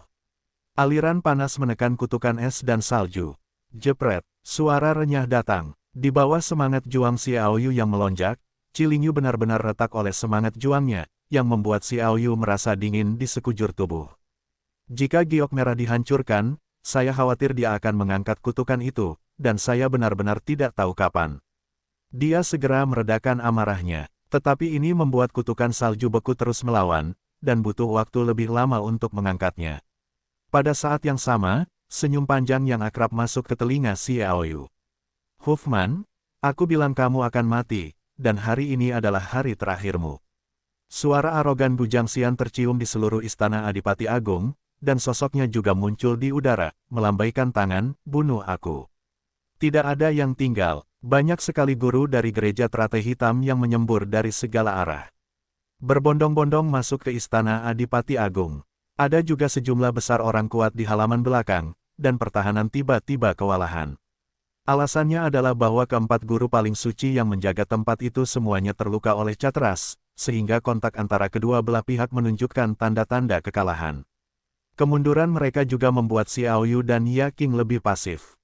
S1: Aliran panas menekan kutukan es dan salju. Jepret, suara renyah datang. Di bawah semangat juang Xiao Yu yang melonjak, Qi Lingyu benar-benar retak oleh semangat juangnya, yang membuat Xiao Yu merasa dingin di sekujur tubuh. Jika giok merah dihancurkan, saya khawatir dia akan mengangkat kutukan itu, dan saya benar-benar tidak tahu kapan. Dia segera meredakan amarahnya, tetapi ini membuat kutukan salju beku terus melawan, dan butuh waktu lebih lama untuk mengangkatnya. Pada saat yang sama, senyum panjang yang akrab masuk ke telinga Xiao Yu. Huffman, aku bilang kamu akan mati, dan hari ini adalah hari terakhirmu. Suara arogan Gujang Xian tercium di seluruh istana Adipati Agung, dan sosoknya juga muncul di udara, melambaikan tangan, bunuh aku. Tidak ada yang tinggal, banyak sekali guru dari gereja teratai hitam yang menyembur dari segala arah. Berbondong-bondong masuk ke istana Adipati Agung. Ada juga sejumlah besar orang kuat di halaman belakang, dan pertahanan tiba-tiba kewalahan. Alasannya adalah bahwa keempat guru paling suci yang menjaga tempat itu semuanya terluka oleh Chatras, sehingga kontak antara kedua belah pihak menunjukkan tanda-tanda kekalahan. Kemunduran mereka juga membuat Xiao Yu dan Ya Qing lebih pasif.